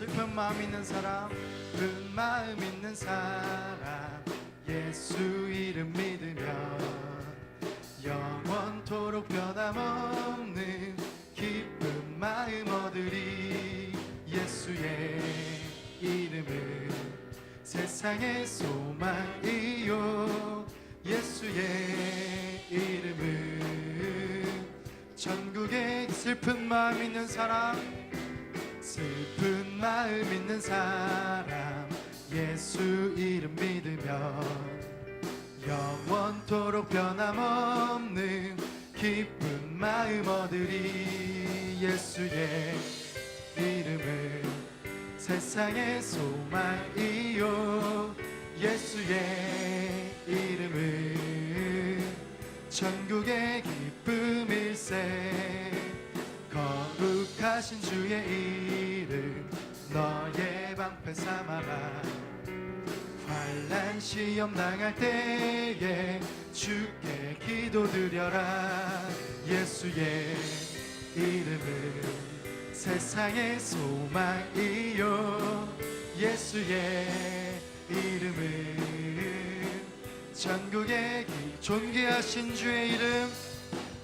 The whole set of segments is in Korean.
슬픈 마음 있는 사람, 슬픈 마음 있는 사람, 예수 이름 믿으면 영원토록 변함없는 기쁜 마음 얻으리. 예수의 이름은 세상의 소망이요, 예수의 이름은 전국에 슬픈 마음 있는 사람, 슬픈 마음 있는 사람, 예수 이름 믿으면 영원토록 변함없는 기쁜 마음 얻으리. 예수의 이름은 세상의 소망이요, 예수의 이름은 천국의 기쁨일세. 거룩하신 주의 이름 너의 방패 삼아라. 환난 시험 당할 때에 주께 기도드려라. 예수의 이름은 세상의 소망이요, 예수의 이름은 전국의 존귀하신 주의 이름,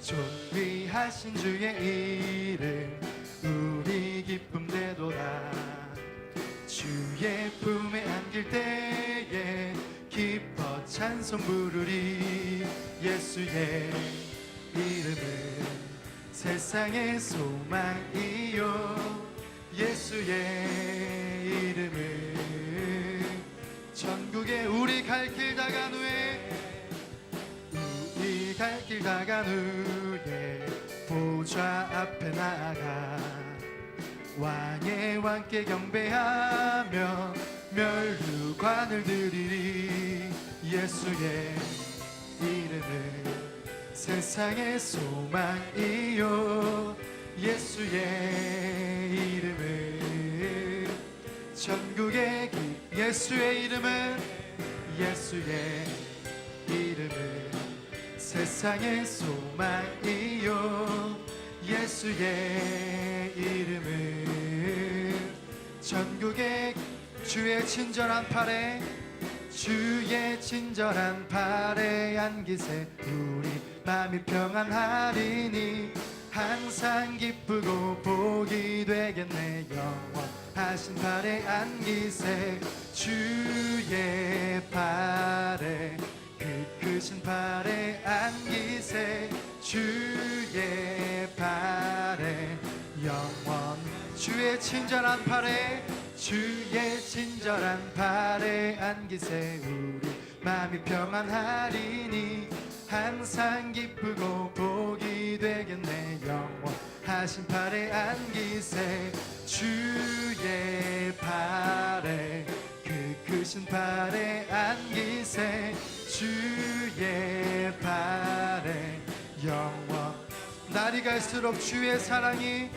존귀하신 주의 이름 우리 기쁨 되도다. 주의 품에 안길 때에 기뻐 찬송 부르리. 예수의 이름은 세상의 소망이요, 예수의 이름은 전국에 우리 갈 길 다간 후에, 우리 갈 길 다간 후에 보좌 앞에 나아가 왕의 왕께 경배하며 멸류관을 드리리. 예수의 이름은 세상의 소망이요, 예수의 이름은 전국의 예수의 이름은, 예수의 이름은 세상의 소망이요, 예수의 이름은 전국의 주의 친절한 팔에, 주의 친절한 팔에 안기세 우리 마음이 평안하리니. 항상 기쁘고 복이 되겠네. 영원하신 팔에 안기세 주의 팔에, 그 크신 팔에 안기세 주의 팔에. 영원 주의 친절한 팔에, 주의 친절한 팔에 안기세 우리 마음이 평안하리니. 항상 기쁘고 복이 되겠네. 영원하신 팔에 안기세 주의 팔에, 그 크신 팔에 안기세 주의 팔에. 영원 날이 갈수록 주의 사랑이,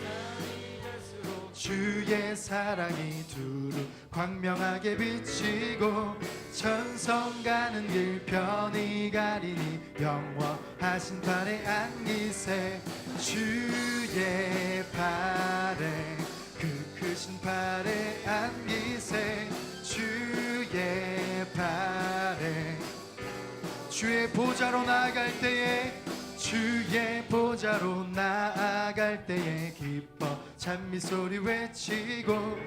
주의 사랑이 두루 광명하게 비치고 천성 가는 길 편히 가리니. 영원하신 팔에 안기세 주의 팔에, 그 크신 팔에 안기세 주의 팔에. 주의 보좌로 나아갈 때에, 주의 보좌로 나아갈 때에 기뻐 찬미소리 외치고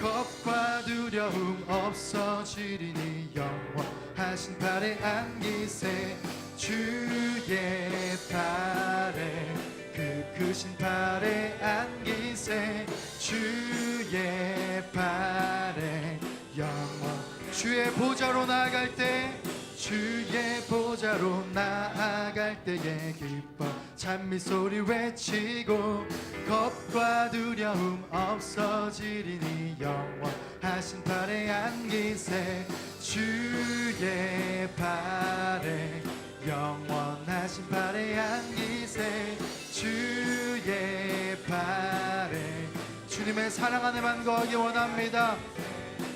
겁과 두려움 없어지리니. 영원하신 팔에 안기세 주의 팔에, 그 크신 팔에 안기세 주의 팔에. 영원 주의 보좌로 나아갈 때, 주의 보좌로 나아갈 때에 기뻐 찬미소리 외치고 겁과 두려움 없어지리니. 영원하신 팔에 안기세 주의 팔에, 영원하신 팔에 안기세 주의 팔에. 주님의 사랑 안에만 거하기 원합니다.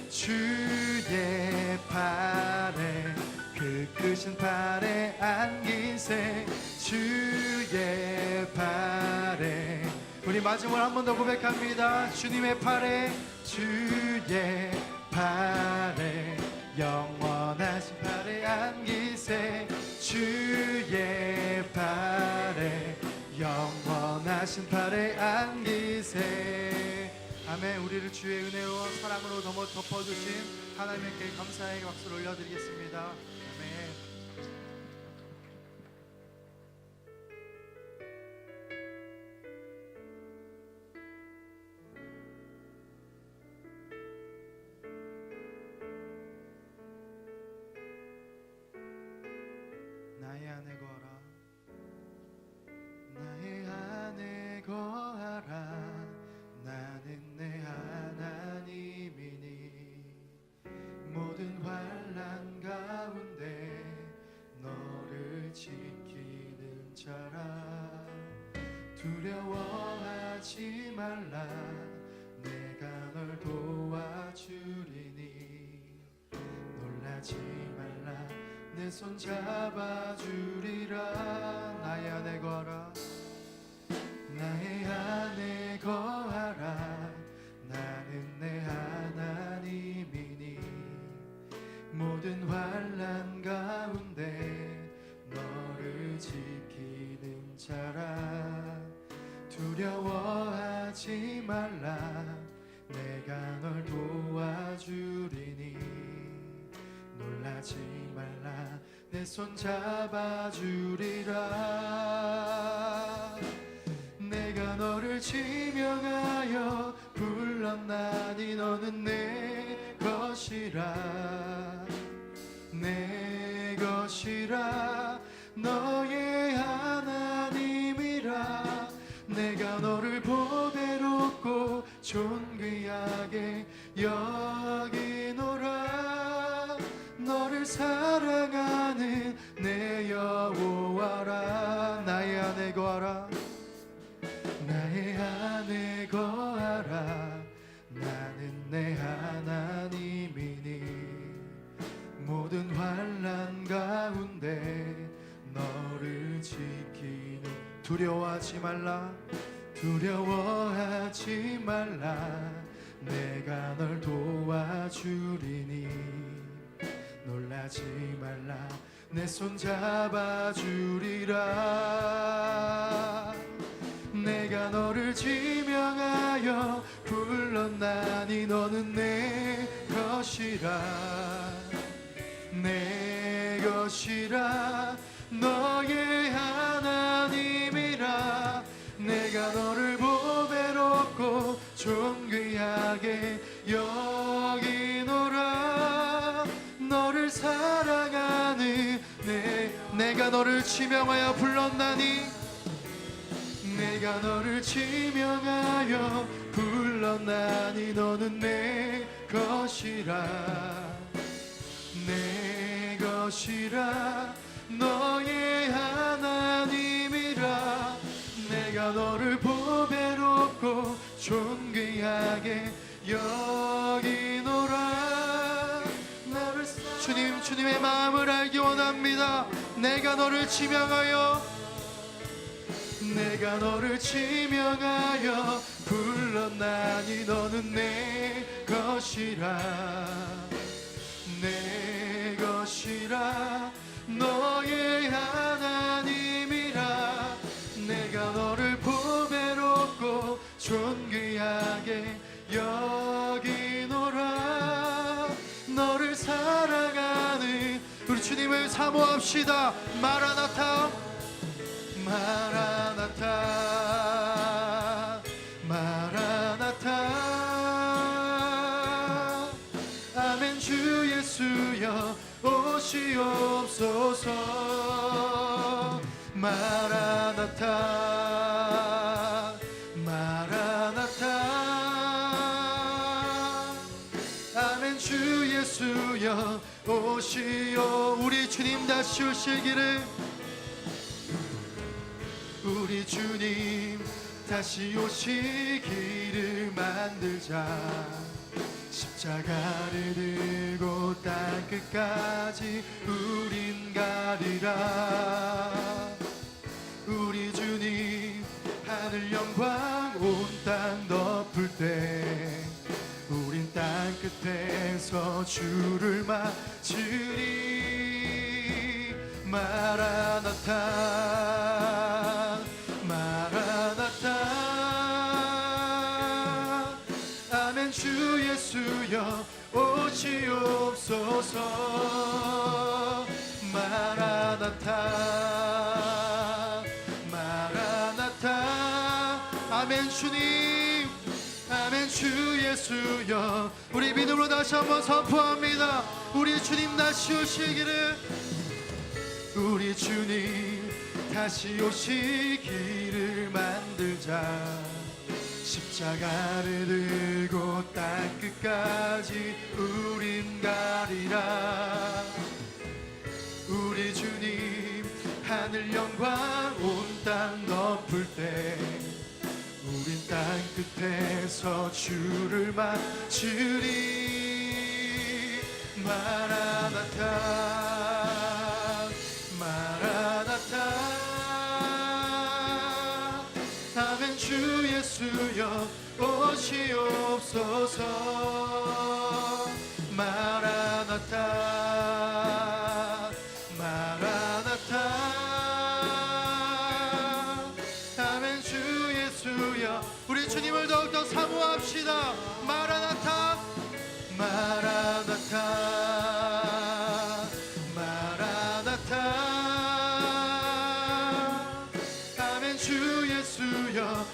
주의 팔에, 그 크신 팔에 안기세 주의 팔에. 우리 우리 마지막으로 한 번 더 고백합니다. 주님의 팔에, 주의 팔에, 영원하신 팔에 안기세. 주의 팔에, 영원하신 팔에 안기세. 아멘. 우리를 주의 은혜와 사랑으로 덮어주신 하나님께 감사의 박수를 올려드리겠습니다. 아멘. 나의 안에 거하라, 나의 안에 거하라. 나는 내 하나님이니 모든 환난 가운데 너를 지키는 자라. 두려워하지 말라, 내가 널 도와주리니. 놀라지 말라, 내 손 잡아주리라. 나의 안에 거하라, 나의 안에 거하라. 나는 내 하나님이니 모든 환난 가운데 너를 지키는 자라. 두려워하지 말라, 내가 널 도와주리니. 놀라지 말라, 내 손 잡아주리라. 내가 너를 지명하여 불렀나니 너는 내 것이라. 내 것이라, 너의 하나님이라. 내가 너를 보배롭고 존귀하게 여기노라. 너를 사랑하는 내 여호와라. 나의 안에 거하라, 나의 안에 거하라. 나는 내 하나님이니 모든 환난 가운데 너를 지키는. 두려워하지 말라, 두려워하지 말라. 내가 널 도와주리니. 놀라지 말라, 내 손 잡아주리라. 내가 너를 지명하여 불렀나니 너는 내 것이라. 내 것이라, 너의 하나님이라. 내가 너를 보배롭고 존귀하게 여기노라. 너를 사랑하는 내가 너를 지명하여 불렀나니. 내가 너를 지명하여 불렀나니 너는 내 것이라. 내 것이라, 너의 하나님이라. 내가 너를 보배롭고 존귀하게 여기노라. 주님의 마음을 알기 원합니다. 내가 너를 지명하여 불렀나니 너는 내 것이라. 내 것이라, 너의 하나님이라. 내가 너를 보배롭고 존귀하게 여기노라. 너를 사랑하는 우리 주님을 사모합시다. 마라나타, 마라나타, 마라나타. 아멘. 주 예수여 오시옵소서. 마라나타, 마라나타. 아멘. 주 예수여 오시오. 우리 주님 다시 오시기를. 우리 주님 다시 오시기를 만들자. 십자가를 들고 땅끝까지 우린 가리라. 우리 주님 하늘 영광 때 우린 땅끝에서 주를 맞으리. 마라나타 마라나타. 아멘. 주 예수여 오시옵소서. 마라나타 마라나타. 아멘. 주님, 아멘. 주 예수여. 우리 믿음으로 다시 한번 선포합니다. 우리 주님 다시 오시기를. 우리 주님 다시 오시기를 만들자. 십자가를 들고 땅끝까지 우린 가리라. 우리 주님 하늘 영광 온 땅 덮을 때 우린 땅끝에서 주를 맞으리. 마라나타 마라나타. 아멘. 주 예수여 오시옵소서. 마라나타 마라나타. 아멘. 주 예수여. 우리 주님을 더욱더 사모합시다. 마라나타 마라나타 마라나타. 아멘. 주 예수여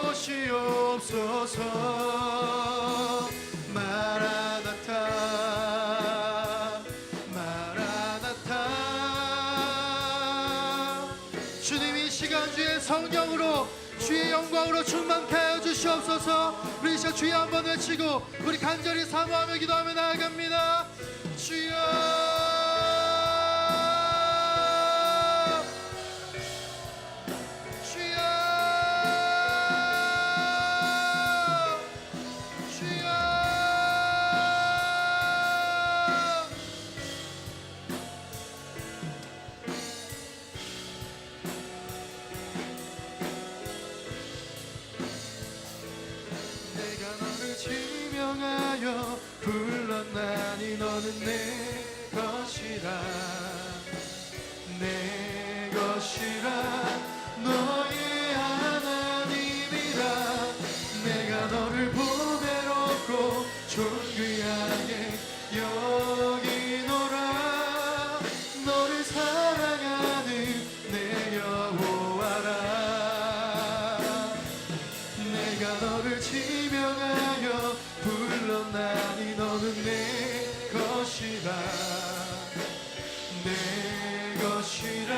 오시옵소서. 마라나타 마라나타. 주님 이 시간 주의 성령으로 주의 영광으로 충만케 하여 주시옵소서. 우리 시간 주여 한번 외치고 우리 간절히 사모하며 기도하며 나아갑니다. 주여 지명하여 불렀나니 너는 내 것이라. 내 것이라. 너의 하나님이라. 내가 너를 보배롭고 존귀하게 여기노라. 너를 사랑하는 내 여호와라. 내가 너를 지명하여 불렀나니 너는 내 것이라. 내 것이라.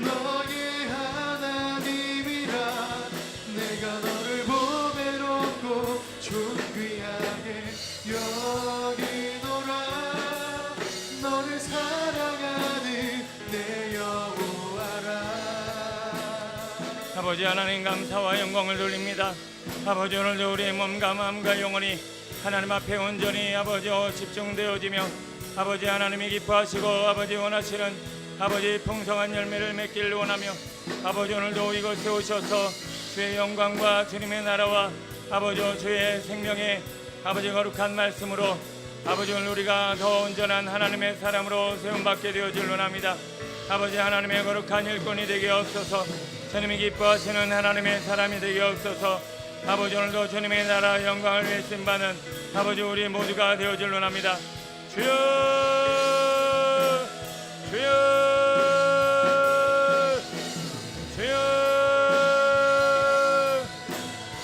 너의 하나님이라. 내가 너를 보배롭고 존귀하게 여기노라. 너를 사랑하는 내 여호와라. 아버지 하나님 감사와 영광을 돌립니다. 아버지 오늘도 우리의 몸과 마음과 영혼이 하나님 앞에 온전히 아버지 집중되어지며 아버지 하나님이 기뻐하시고 아버지 원하시는 아버지 풍성한 열매를 맺기를 원하며 아버지 오늘도 이곳에 오셔서 주의 영광과 주님의 나라와 아버지 주의 생명의 아버지 거룩한 말씀으로 아버지 오늘 우리가 더 온전한 하나님의 사람으로 세움받게 되어질 원합니다. 아버지 하나님의 거룩한 일꾼이 되게 없어서 주님이 기뻐하시는 하나님의 사람이 되게 없어서 아버지 오늘도 주님의 나라 영광을 위해 쓰임받는 아버지 우리 모두가 되어질 원합니다. 주여 주여 주여.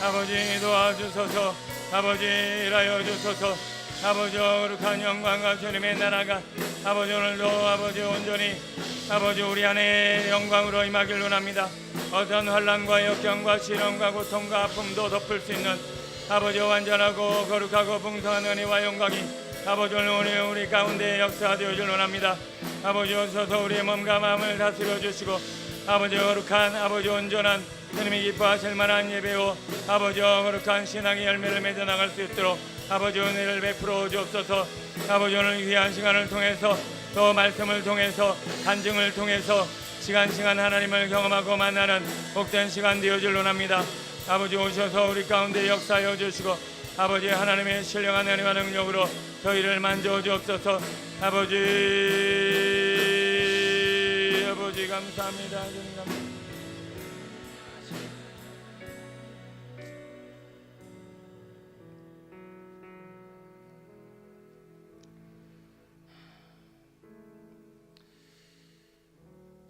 아버지 도와주소서. 아버지 일하여 주소서. 아버지 거룩한 영광과 주님의 나라가 아버지 오늘도 아버지 온전히 아버지 우리 안에 영광으로 임하길 원합니다. 어떤 환난과 역경과 시련과 고통과 아픔도 덮을 수 있는 아버지 완전하고 거룩하고 풍성한 은혜와 영광이 아버지 오늘 우리 가운데 역사되어질 원합니다. 아버지 오셔서 우리의 몸과 마음을 다스려 주시고 아버지 거룩한 아버지 온전한 주님이 기뻐하실 만한 예배로 아버지 거룩한 신앙의 열매를 맺어 나갈 수 있도록 아버지 은혜를 베풀어 주옵소서. 아버지 오늘 귀한 시간을 통해서 또 말씀을 통해서 간증을 통해서 시간 하나님을 경험하고 만나는 복된 시간 되어질 원합니다. 아버지 오셔서 우리 가운데 역사하여 주시고 아버지 하나님의 신령한 은혜와 능력으로 저희를 만져 주옵소서. 아버지 감사합니다. 주님 감사합니다.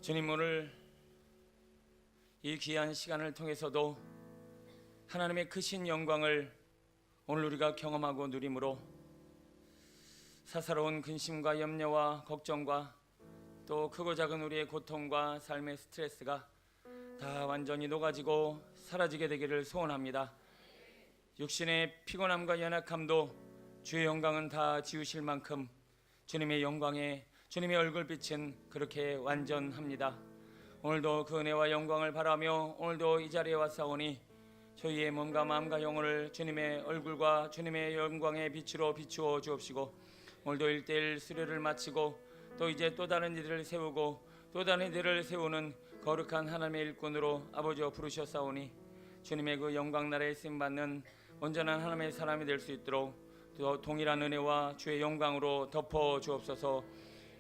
주님, 오늘 이 귀한 시간을 통해서도 하나님의 크신 영광을 오늘 우리가 경험하고 누림으로 사사로운 근심과 염려와 걱정과 또 크고 작은 우리의 고통과 삶의 스트레스가 다 완전히 녹아지고 사라지게 되기를 소원합니다. 육신의 피곤함과 연약함도 주의 영광은 다 지우실 만큼 주님의 영광에 주님의 얼굴빛은 그렇게 완전합니다. 오늘도 그 은혜와 영광을 바라며 오늘도 이 자리에 왔사오니 저희의 몸과 마음과 영혼을 주님의 얼굴과 주님의 영광의 빛으로 비추어 주옵시고 오늘도 1:1 수료를 마치고 또 이제 또 다른 이들을 세우고 또 다른 이들을 세우는 거룩한 하나님의 일꾼으로 아버지여 부르셨사오니 주님의 그 영광 나라에 쓰임받는 온전한 하나님의 사람이 될 수 있도록 또 동일한 은혜와 주의 영광으로 덮어 주옵소서.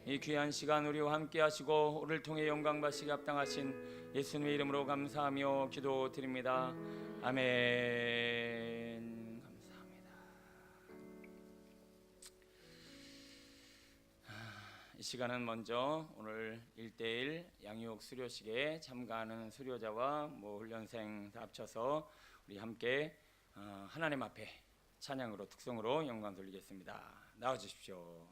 이 귀한 시간 우리와 함께 하시고 우리를 통해 영광 받으시기 합당하신 예수님의 이름으로 감사하며 기도드립니다. 아멘. 감사합니다. 이 시간은 먼저 오늘 1:1 양육 수료식에 참가하는 수료자와 훈련생 다 합쳐서 우리 함께 하나님 앞에 찬양으로 특성으로 영광 돌리겠습니다. 나와주십시오.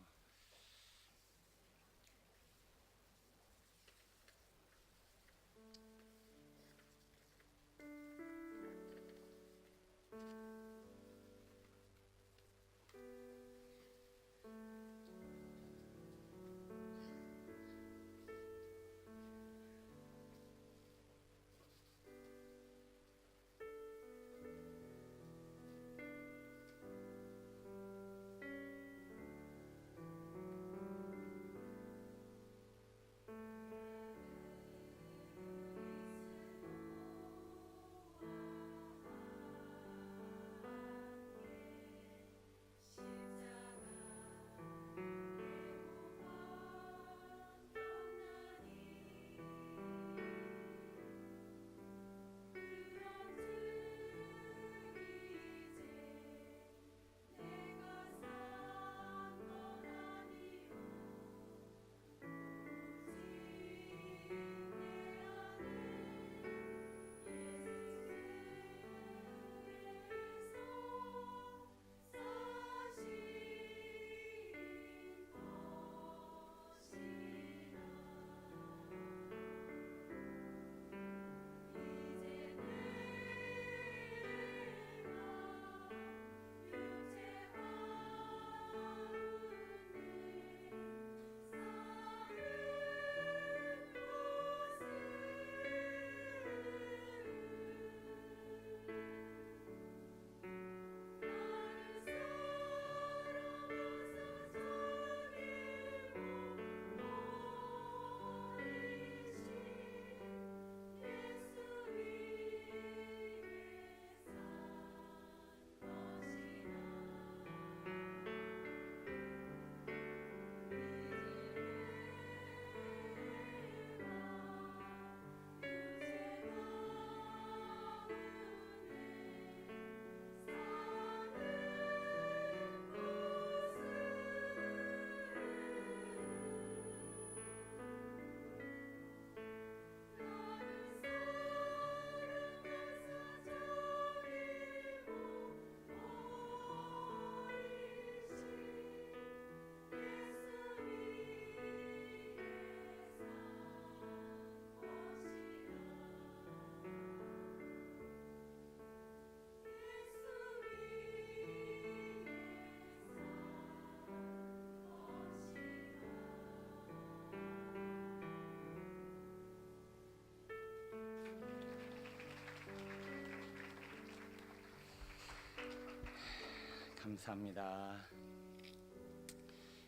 감사합니다.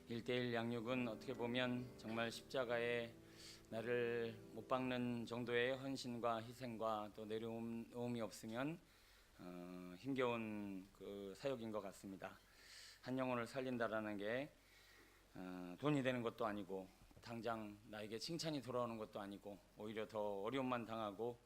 1:1 양육은 어떻게 보면 정말 십자가에 나를 못 박는 정도의 헌신과 희생과 또 내려옴이 없으면 힘겨운 그 사역인 것 같습니다. 한 영혼을 살린다라는 게 돈이 되는 것도 아니고 당장 나에게 칭찬이 돌아오는 것도 아니고 오히려 더 어려움만 당하고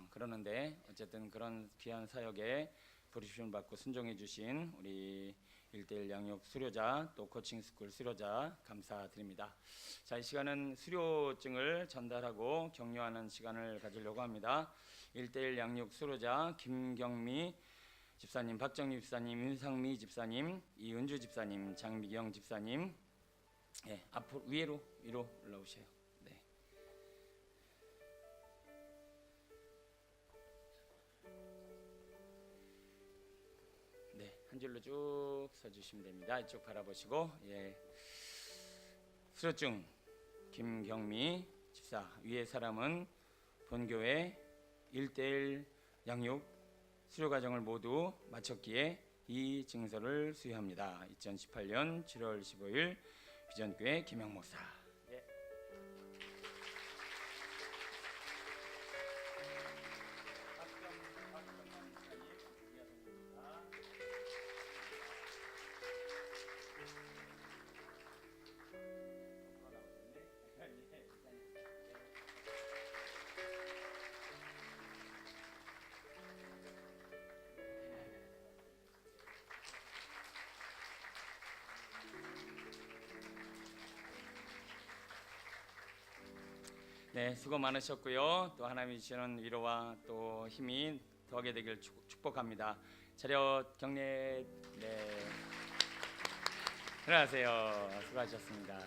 그러는데 어쨌든 그런 귀한 사역에 부르심을 받고 순종해 주신 우리 1:1 양육 수료자 또 코칭 스쿨 수료자 감사드립니다. 자, 이 시간은 수료증을 전달하고 격려하는 시간을 가지려고 합니다. 1:1 양육 수료자 김경미 집사님, 박정희 집사님, 윤상미 집사님, 이은주 집사님, 장미경 집사님, 앞으로 위로 올라오세요. 네. 네, 한 줄로 쭉 서주시면 됩니다. 이쪽 바라보시고, 수료증 김경미 집사, 위의 사람은 본교회 1:1 양육 수료 과정을 모두 마쳤기에 이 증서를 수여합니다. 2018년 7월 15일 비전교회 김영 목사. 네, 수고 많으셨고요. 또 하나님이 주시는 위로와 또 힘이 더하게 되길 축복합니다. 차렷 경례. 네, 일어나세요. 수고하셨습니다.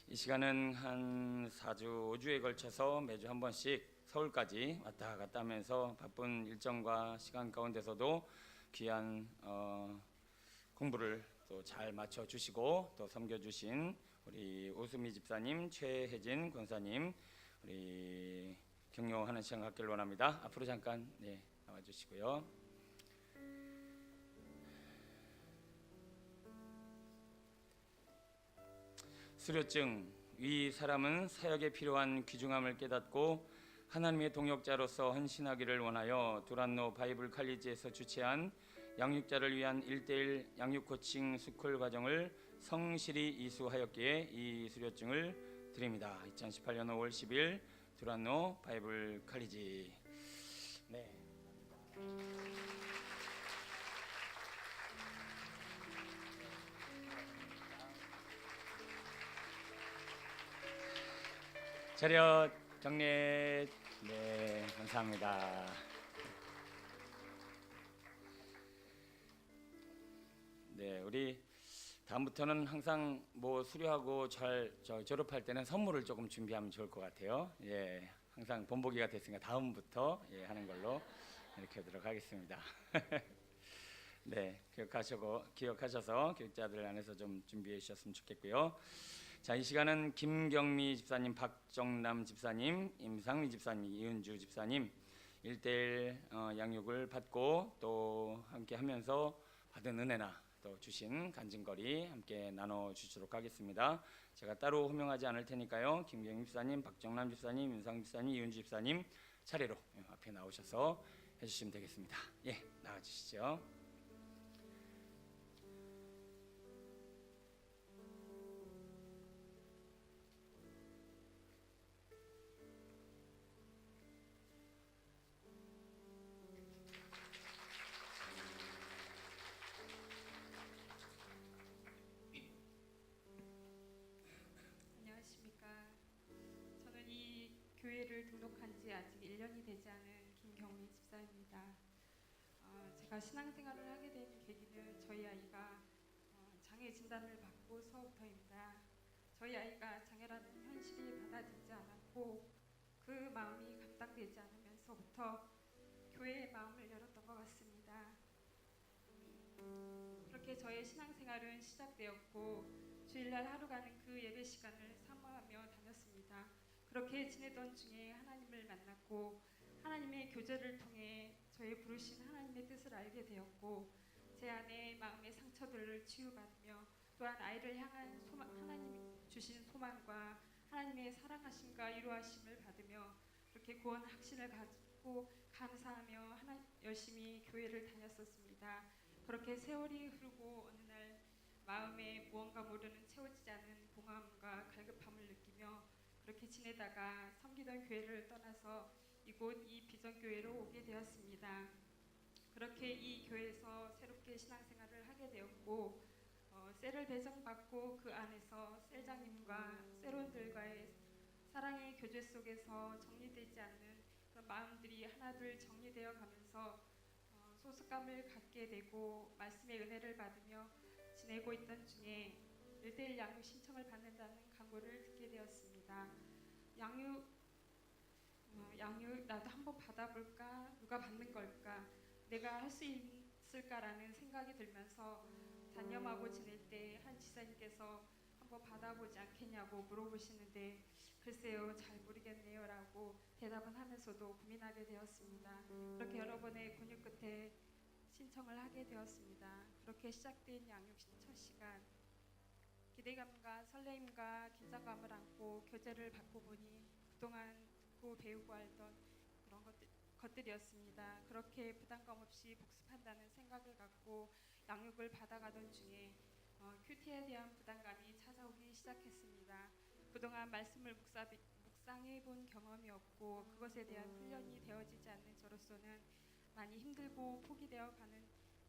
이 시간은 한 4주, 5주에 걸쳐서 매주 한 번씩 서울까지 왔다 갔다 하면서 바쁜 일정과 시간 가운데서도 귀한 공부를 또 잘 맞춰 주시고 또 섬겨 주신 우리 오수미 집사님, 최혜진 권사님, 우리 격려하는 시간 갖기를 원합니다. 앞으로 잠깐 나와 주시고요. 수료증. 위 사람은 사역에 필요한 귀중함을 깨닫고 하나님의 동역자로서 헌신하기를 원하여 두란노 바이블 칼리지에서 주최한 양육자를 위한 1:1 양육 코칭 스쿨 과정을 성실히 이수하였기에 이 수료증을 드립니다. 2018년 5월 10일 두란노 바이블 칼리지. 네. 차렷 경례. 네, 감사합니다. 네, 우리 다음부터는 항상 뭐 수료하고 졸업할 때는 선물을 조금 준비하면 좋을 것 같아요. 항상 본보기가 됐으니까 다음부터 하는 걸로 이렇게 하도록 하겠습니다. 네, 기억하셔서 교육자들 안에서 좀 준비해 주셨으면 좋겠고요. 자, 이 시간은 김경미 집사님, 박정남 집사님, 임상미 집사님, 이은주 집사님 1:1 양육을 받고 또 함께 하면서 받은 은혜나 또 주신 간증거리 함께 나눠주시도록 하겠습니다. 제가 따로 호명하지 않을 테니까요. 김경미 집사님, 박정남 집사님, 임상미 집사님, 이은주 집사님 차례로 앞에 나오셔서 해주시면 되겠습니다. 나와주시죠. 교회를 등록한 지 아직 1년이 되지 않은 김경미 집사입니다. 제가 신앙생활을 하게 된 계기는 저희 아이가 장애 진단을 받고서부터입니다. 저희 아이가 장애라는 현실이 받아들이지 않았고 그 마음이 감당되지 않으면서부터 교회의 마음을 열었던 것 같습니다. 그렇게 저의 신앙생활은 시작되었고 주일날 하루 가는 그 예배 시간을 사모하며 다녔습니다. 그렇게 지내던 중에 하나님을 만났고 하나님의 교제를 통해 저의 부르신 하나님의 뜻을 알게 되었고 제 안에 마음의 상처들을 치유받으며 또한 아이를 향한 하나님 주신 소망과 하나님의 사랑하심과 위로하심을 받으며 그렇게 구원 확신을 가지고 감사하며 열심히 교회를 다녔었습니다. 그렇게 세월이 흐르고 어느 날 마음에 무언가 모르는 채워지지 않은 공허함과 갈급함을 느끼며 그렇게 지내다가 섬기던 교회를 떠나서 이곳 이 비전교회로 오게 되었습니다. 그렇게 이 교회에서 새롭게 신앙생활을 하게 되었고 셀을 배정받고 그 안에서 셀장님과 셀원들과의 사랑의 교제 속에서 정리되지 않는 그런 마음들이 하나둘 정리되어 가면서 소속감을 갖게 되고 말씀의 은혜를 받으며 지내고 있던 중에 1:1 양육 신청을 받는다는 광고를 듣게 되었습니다. 양육 나도 한번 받아볼까? 누가 받는 걸까? 내가 할 수 있을까라는 생각이 들면서 단념하고 지낼 때 한 지사님께서 한번 받아보지 않겠냐고 물어보시는데 글쎄요 잘 모르겠네요 라고 대답은 하면서도 고민하게 되었습니다. 그렇게 여러 번의 권유 끝에 신청을 하게 되었습니다. 그렇게 시작된 양육 첫 시간, 기대감과 설레임과 긴장감을 안고 교제를 받고 보니 그동안 듣고 배우고 알던 그런 것들이었습니다. 그렇게 부담감 없이 복습한다는 생각을 갖고 양육을 받아가던 중에 큐티에 대한 부담감이 찾아오기 시작했습니다. 그동안 말씀을 묵상해 본 경험이 없고 그것에 대한 훈련이 되어지지 않는 저로서는 많이 힘들고 포기되어 가는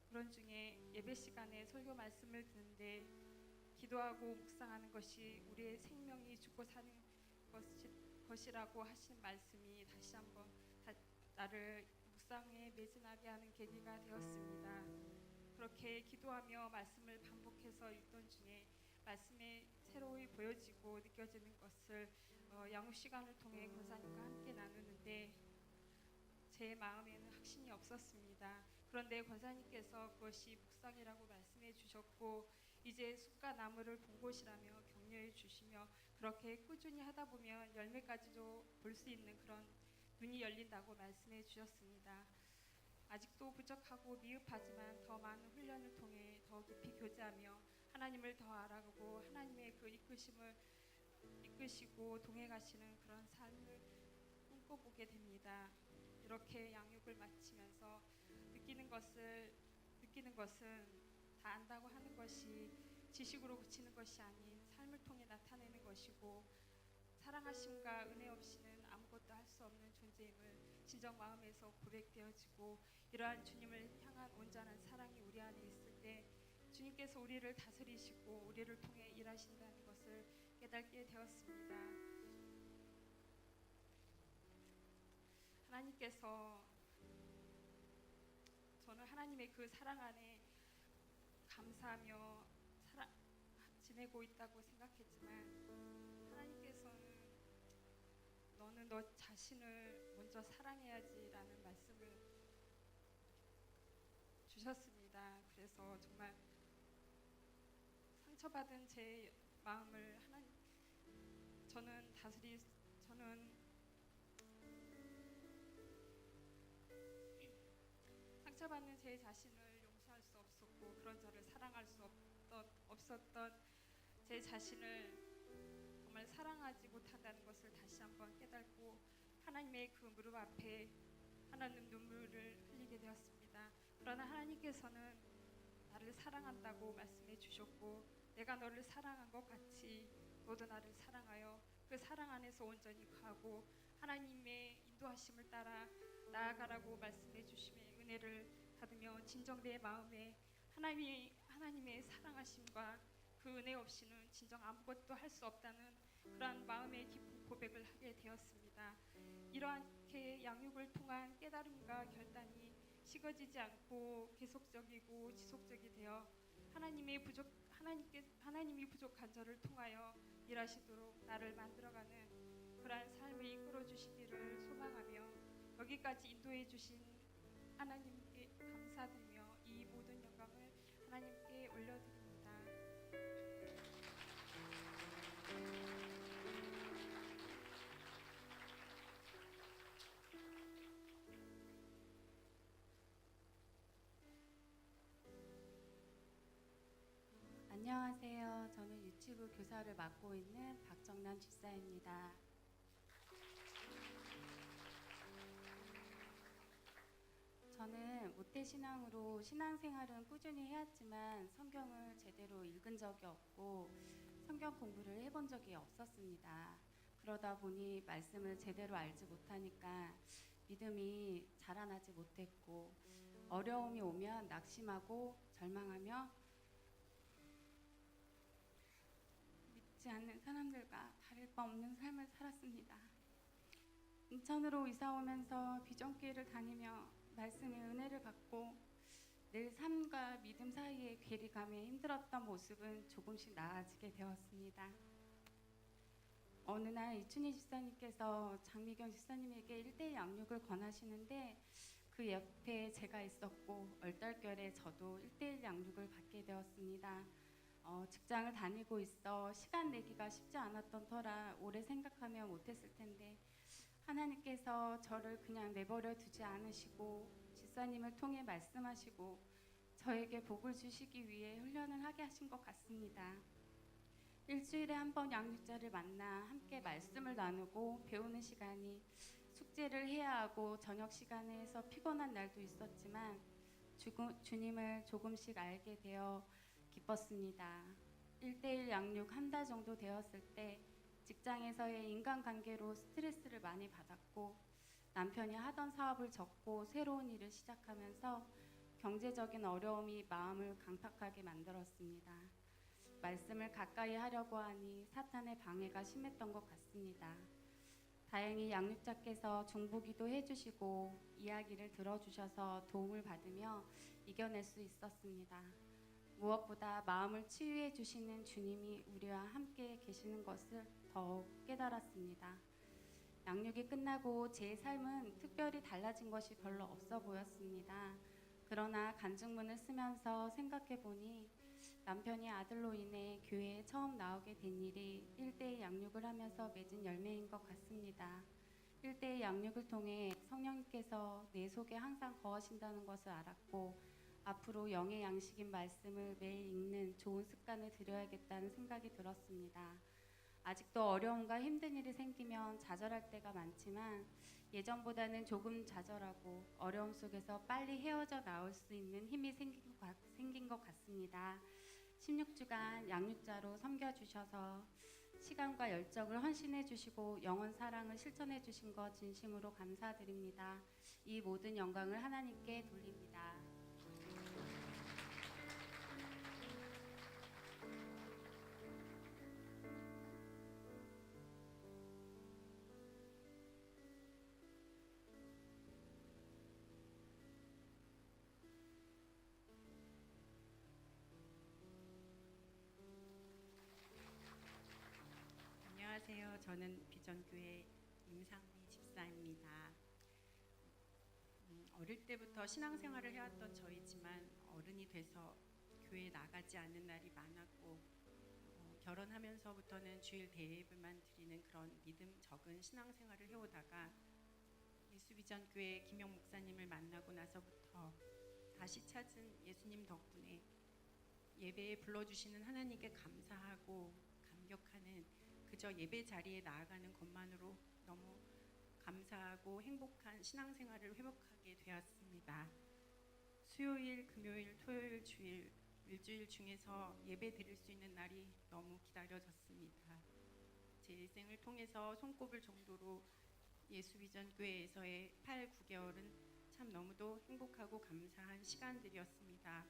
그런 중에 예배 시간에 설교 말씀을 듣는데 기도하고 묵상하는 것이 우리의 생명이 죽고 사는 것이라고 하신 말씀이 다시 한번 나를 묵상에 매진하게 하는 계기가 되었습니다. 그렇게 기도하며 말씀을 반복해서 읽던 중에 말씀에 새로이 보여지고 느껴지는 것을 양육 시간을 통해 권사님과 함께 나누는데 제 마음에는 확신이 없었습니다. 그런데 권사님께서 그것이 묵상이라고 말씀해 주셨고 이제 숲과 나무를 본 곳이라며 격려해 주시며 그렇게 꾸준히 하다 보면 열매까지도 볼 수 있는 그런 눈이 열린다고 말씀해 주셨습니다. 아직도 부족하고 미흡하지만 더 많은 훈련을 통해 더 깊이 교제하며 하나님을 더 알아가고 하나님의 그 이끄시고 동행하시는 그런 삶을 꿈꿔보게 됩니다. 이렇게 양육을 마치면서 느끼는 것은 다 안다고 하는 것이 지식으로 그치는 것이 아닌 삶을 통해 나타내는 것이고 사랑하심과 은혜 없이는 아무것도 할 수 없는 존재임을 진정 마음에서 고백되어지고 이러한 주님을 향한 온전한 사랑이 우리 안에 있을 때 주님께서 우리를 다스리시고 우리를 통해 일하신다는 것을 깨닫게 되었습니다. 하나님께서 저는 하나님의 그 사랑 안에 감사하며 지내고 있다고 생각했지만 하나님께서는 너는 너 자신을 먼저 사랑해야지라는 말씀을 주셨습니다. 그래서 정말 상처받은 제 마음을 저는 상처받는 제 자신을 용서할 수 없었고 그런 저를 사랑할 수 없었던 제 자신을 정말 사랑하지 못한다는 것을 다시 한번 깨닫고 하나님의 그 무릎 앞에 하나님 눈물을 흘리게 되었습니다. 그러나 하나님께서는 나를 사랑한다고 말씀해 주셨고 내가 너를 사랑한 것 같이 너도 나를 사랑하여 그 사랑 안에서 온전히 거하고 하나님의 인도하심을 따라 나아가라고 말씀해 주심의 은혜를 받으며 진정 내 마음에 하나님의 사랑하심과 그 은혜 없이는 진정 아무것도 할 수 없다는 그러한 마음의 깊은 고백을 하게 되었습니다. 이러한게 양육을 통한 깨달음과 결단이 식어지지 않고 계속적이고 지속적이 되어 하나님이 부족한 저를 통하여 일하시도록 나를 만들어가는 그러한 삶을 이끌어 주시기를 소망하며 여기까지 인도해 주신 하나님께 감사드리며 이 모든 영광을 하나님께 올려드립니다. 안녕하세요. 저는 유치부 교사를 맡고 있는 박정란 집사입니다. 저는 모태신앙으로 신앙생활은 꾸준히 해왔지만 성경을 제대로 읽은 적이 없고 성경 공부를 해본 적이 없었습니다. 그러다 보니 말씀을 제대로 알지 못하니까 믿음이 자라나지 못했고 어려움이 오면 낙심하고 절망하며 믿지 않는 사람들과 다를 바 없는 삶을 살았습니다. 인천으로 이사 오면서 비전교회를 다니며 말씀의 은혜를 받고 늘 삶과 믿음 사이의 괴리감에 힘들었던 모습은 조금씩 나아지게 되었습니다. 어느 날 이춘희 집사님께서 장미경 집사님에게 1:1 양육을 권하시는데 그 옆에 제가 있었고 얼떨결에 저도 1:1 양육을 받게 되었습니다. 직장을 다니고 있어 시간 내기가 쉽지 않았던 터라 오래 생각하며 못했을 텐데 하나님께서 저를 그냥 내버려 두지 않으시고 집사님을 통해 말씀하시고 저에게 복을 주시기 위해 훈련을 하게 하신 것 같습니다. 일주일에 한 번 양육자를 만나 함께 말씀을 나누고 배우는 시간이 숙제를 해야 하고 저녁 시간에서 피곤한 날도 있었지만 주님을 조금씩 알게 되어 기뻤습니다. 1:1 양육 한 달 정도 되었을 때 직장에서의 인간관계로 스트레스를 많이 받았고 남편이 하던 사업을 접고 새로운 일을 시작하면서 경제적인 어려움이 마음을 강팍하게 만들었습니다. 말씀을 가까이 하려고 하니 사탄의 방해가 심했던 것 같습니다. 다행히 양육자께서 중보기도 해주시고 이야기를 들어주셔서 도움을 받으며 이겨낼 수 있었습니다. 무엇보다 마음을 치유해 주시는 주님이 우리와 함께 계시는 것을 더욱 깨달았습니다. 양육이 끝나고 제 삶은 특별히 달라진 것이 별로 없어 보였습니다. 그러나 간증문을 쓰면서 생각해 보니 남편이 아들로 인해 교회에 처음 나오게 된 일이 1:1 양육을 하면서 맺은 열매인 것 같습니다. 1:1 양육을 통해 성령님께서 내 속에 항상 거하신다는 것을 알았고 앞으로 영의 양식인 말씀을 매일 읽는 좋은 습관을 들여야겠다는 생각이 들었습니다. 아직도 어려움과 힘든 일이 생기면 좌절할 때가 많지만 예전보다는 조금 좌절하고 어려움 속에서 빨리 헤어져 나올 수 있는 힘이 생긴 것 같습니다. 16주간 양육자로 섬겨주셔서 시간과 열정을 헌신해 주시고 영원 사랑을 실천해 주신 것 진심으로 감사드립니다. 이 모든 영광을 하나님께 돌립니다. 안녕하세요. 저는 비전교회 임상미 집사입니다. 어릴 때부터 신앙생활을 해왔던 저이지만 어른이 돼서 교회에 나가지 않는 날이 많았고 결혼하면서부터는 주일 대예배만 드리는 그런 믿음 적은 신앙생활을 해오다가 예수비전교회 김영 목사님을 만나고 나서부터 다시 찾은 예수님 덕분에 예배에 불러주시는 하나님께 감사하고 감격하는 그저 예배 자리에 나아가는 것만으로 너무 감사하고 행복한 신앙생활을 회복하게 되었습니다. 수요일, 금요일, 토요일, 주일, 일주일 중에서 예배 드릴 수 있는 날이 너무 기다려졌습니다. 제 일생을 통해서 손꼽을 정도로 예수비전교회에서의 8, 9개월은 참 너무도 행복하고 감사한 시간들이었습니다.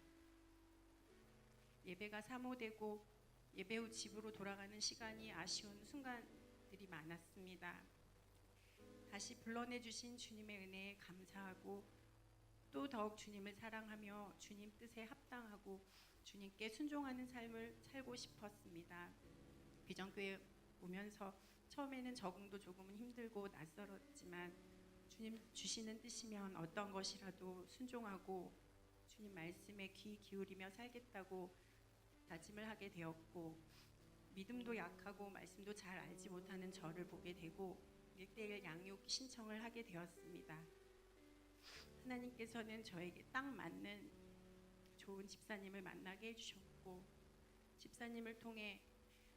예배가 사모되고 예배 후 집으로 돌아가는 시간이 아쉬운 순간들이 많았습니다. 다시 불러내주신 주님의 은혜에 감사하고 또 더욱 주님을 사랑하며 주님 뜻에 합당하고 주님께 순종하는 삶을 살고 싶었습니다. 비전교회 오면서 처음에는 적응도 조금은 힘들고 낯설었지만 주님 주시는 뜻이면 어떤 것이라도 순종하고 주님 말씀에 귀 기울이며 살겠다고 다짐을 하게 되었고 믿음도 약하고 말씀도 잘 알지 못하는 저를 보게 되고 1:1 양육 신청을 하게 되었습니다. 하나님께서는 저에게 딱 맞는 좋은 집사님을 만나게 해주셨고 집사님을 통해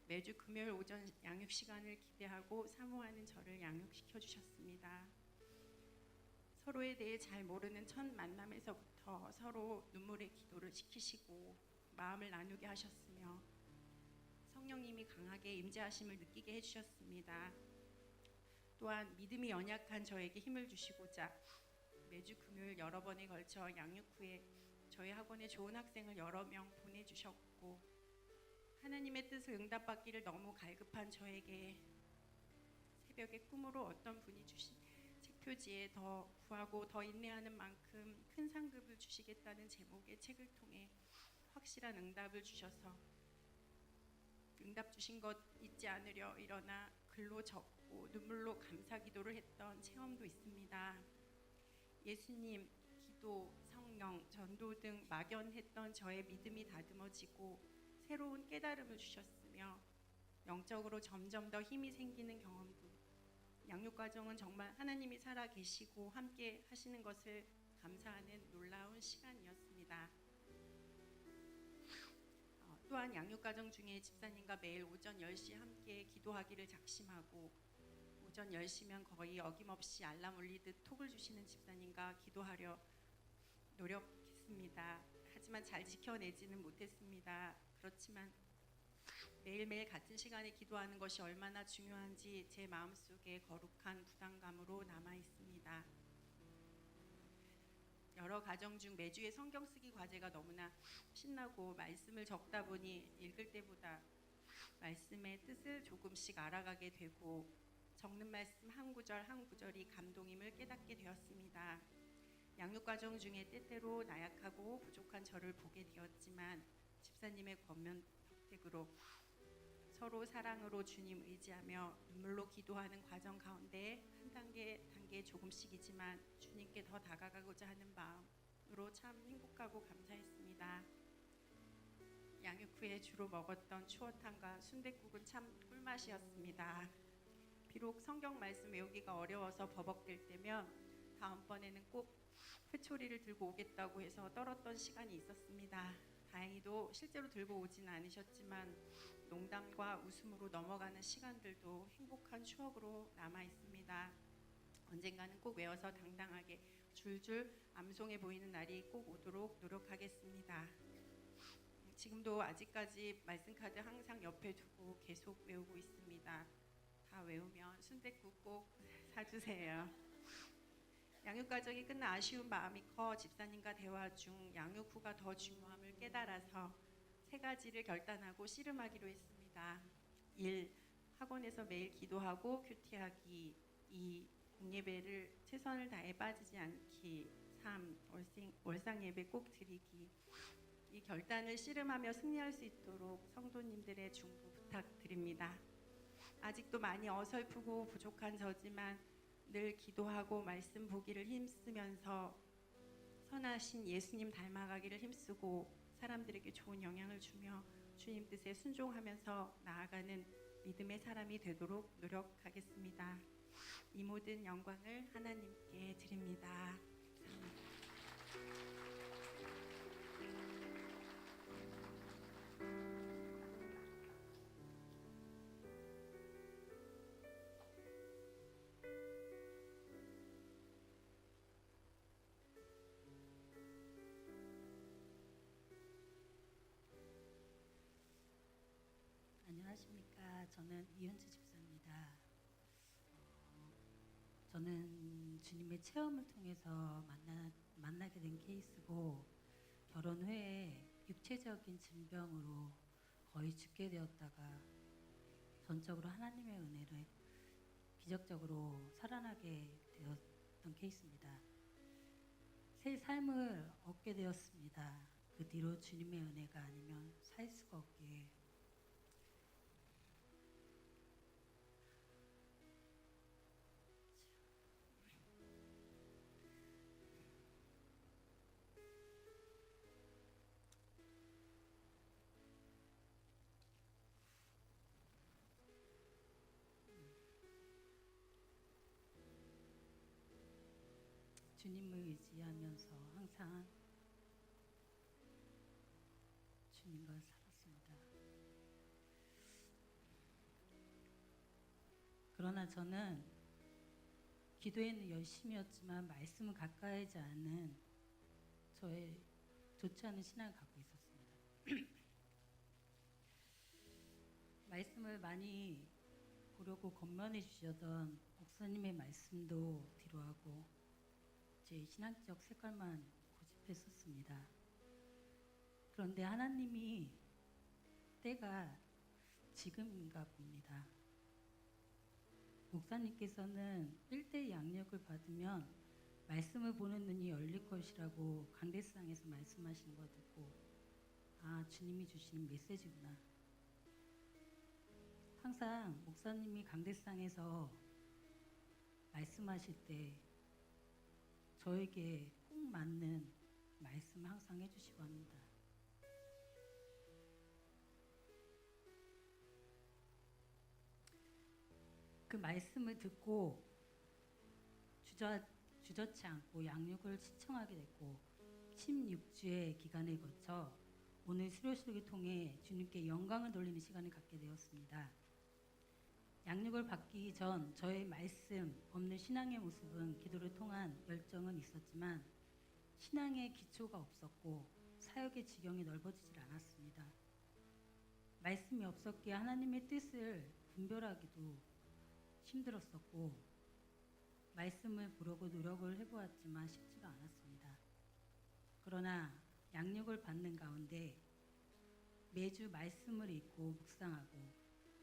매주 금요일 오전 양육 시간을 기대하고 사모하는 저를 양육시켜 주셨습니다. 서로에 대해 잘 모르는 첫 만남에서부터 서로 눈물의 기도를 시키시고 마음을 나누게 하셨으며 성령님이 강하게 임재하심을 느끼게 해주셨습니다. 또한 믿음이 연약한 저에게 힘을 주시고자 매주 금요일 여러 번에 걸쳐 양육 후에 저희 학원에 좋은 학생을 여러 명 보내주셨고 하나님의 뜻을 응답받기를 너무 갈급한 저에게 새벽에 꿈으로 어떤 분이 주신 책표지에 더 구하고 더 인내하는 만큼 큰 상급을 주시겠다는 제목의 책을 통해 확실한 응답을 주셔서 응답 주신 것 잊지 않으려 일어나 글로 적고 눈물로 감사 기도를 했던 체험도 있습니다. 예수님, 기도, 성령, 전도 등 막연했던 저의 믿음이 다듬어지고 새로운 깨달음을 주셨으며 영적으로 점점 더 힘이 생기는 경험도 양육 과정은 정말 하나님이 살아 계시고 함께 하시는 것을 감사하는 놀라운 시간이었습니다. 또한 양육 과정 중에 집사님과 매일 오전 10시 함께 기도하기를 작심하고 오전 10시면 거의 어김없이 알람 울리듯 톡을 주시는 집사님과 기도하려 노력했습니다. 하지만 잘 지켜내지는 못했습니다. 그렇지만 매일매일 같은 시간에 기도하는 것이 얼마나 중요한지 제 마음속에 거룩한 부담감으로 남아 있습니다. 여러 가정 중 매주의 성경 쓰기 과제가 너무나 신나고 말씀을 적다 보니 읽을 때보다 말씀의 뜻을 조금씩 알아가게 되고 적는 말씀 한 구절 한 구절이 감동임을 깨닫게 되었습니다. 양육 과정 중에 때때로 나약하고 부족한 저를 보게 되었지만 집사님의 권면 덕택으로 서로 사랑으로 주님 의지하며 눈물로 기도하는 과정 가운데 한 단계 조금씩이지만 주님께 더 다가가고자 하는 마음으로 참 행복하고 감사했습니다. 양육 후에 주로 먹었던 추어탕과 순댓국은 참 꿀맛이었습니다. 비록 성경 말씀 외우기가 어려워서 버벅댈 때면 다음번에는 꼭 회초리를 들고 오겠다고 해서 떨었던 시간이 있었습니다. 다행히도 실제로 들고 오진 않으셨지만 농담과 웃음으로 넘어가는 시간들도 행복한 추억으로 남아 있습니다. 언젠가는 꼭 외워서 당당하게 줄줄 암송해 보이는 날이 꼭 오도록 노력하겠습니다. 지금도 아직까지 말씀 카드 항상 옆에 두고 계속 외우고 있습니다. 다 외우면 순댓국 꼭 사주세요. 양육 과정이 끝나 아쉬운 마음이 커 집사님과 대화 중 양육 후가 더 중요함을 깨달아서 세 가지를 결단하고 씨름하기로 했습니다. 1. 학원에서 매일 기도하고 큐티하기. 2. 공예배를 최선을 다해 빠지지 않기. 3. 월상 예배 꼭 드리기. 이 결단을 씨름하며 승리할 수 있도록 성도님들의 중보 부탁드립니다. 아직도 많이 어설프고 부족한 저지만 늘 기도하고 말씀 보기를 힘쓰면서 선하신 예수님 닮아가기를 힘쓰고 사람들에게 좋은 영향을 주며 주님 뜻에 순종하면서 나아가는 믿음의 사람이 되도록 노력하겠습니다. 이 모든 영광을 하나님께 드립니다. 안녕하십니까. 저는 이은주 집사입니다. 저는 주님의 체험을 통해서 만나게 된 케이스고 결혼 후에 육체적인 질병으로 거의 죽게 되었다가 전적으로 하나님의 은혜로 기적적으로 살아나게 되었던 케이스입니다. 새 삶을 얻게 되었습니다. 그 뒤로 주님의 은혜가 아니면 살 수가 없기에 주님을 의지하면서 항상 주님과 살았습니다. 그러나 저는 기도에는 열심이었지만 말씀은 가까이지 않은 저의 좋지 않은 신앙을 갖고 있었습니다. 말씀을 많이 보려고 권면해 주셨던 목사님의 말씀도 뒤로하고 제 신앙적 색깔만 고집했었습니다. 그런데 하나님이 때가 지금인가 봅니다. 목사님께서는 1대 양력을 받으면 말씀을 보는 눈이 열릴 것이라고 강대상에서 말씀하시는 거 듣고 아, 주님이 주시는 메시지구나. 항상 목사님이 강대상에서 말씀하실 때 저에게 꼭 맞는 말씀 항상 해주시고 합니다. 그 말씀을 듣고 주저치 않고 양육을 신청하게 됐고 16주의 기간을 거쳐 오늘 수료식을 통해 주님께 영광을 돌리는 시간을 갖게 되었습니다. 양육을 받기 전 저의 말씀 없는 신앙의 모습은 기도를 통한 열정은 있었지만 신앙의 기초가 없었고 사역의 지경이 넓어지질 않았습니다. 말씀이 없었기에 하나님의 뜻을 분별하기도 힘들었었고 말씀을 보려고 노력을 해보았지만 쉽지가 않았습니다. 그러나 양육을 받는 가운데 매주 말씀을 읽고 묵상하고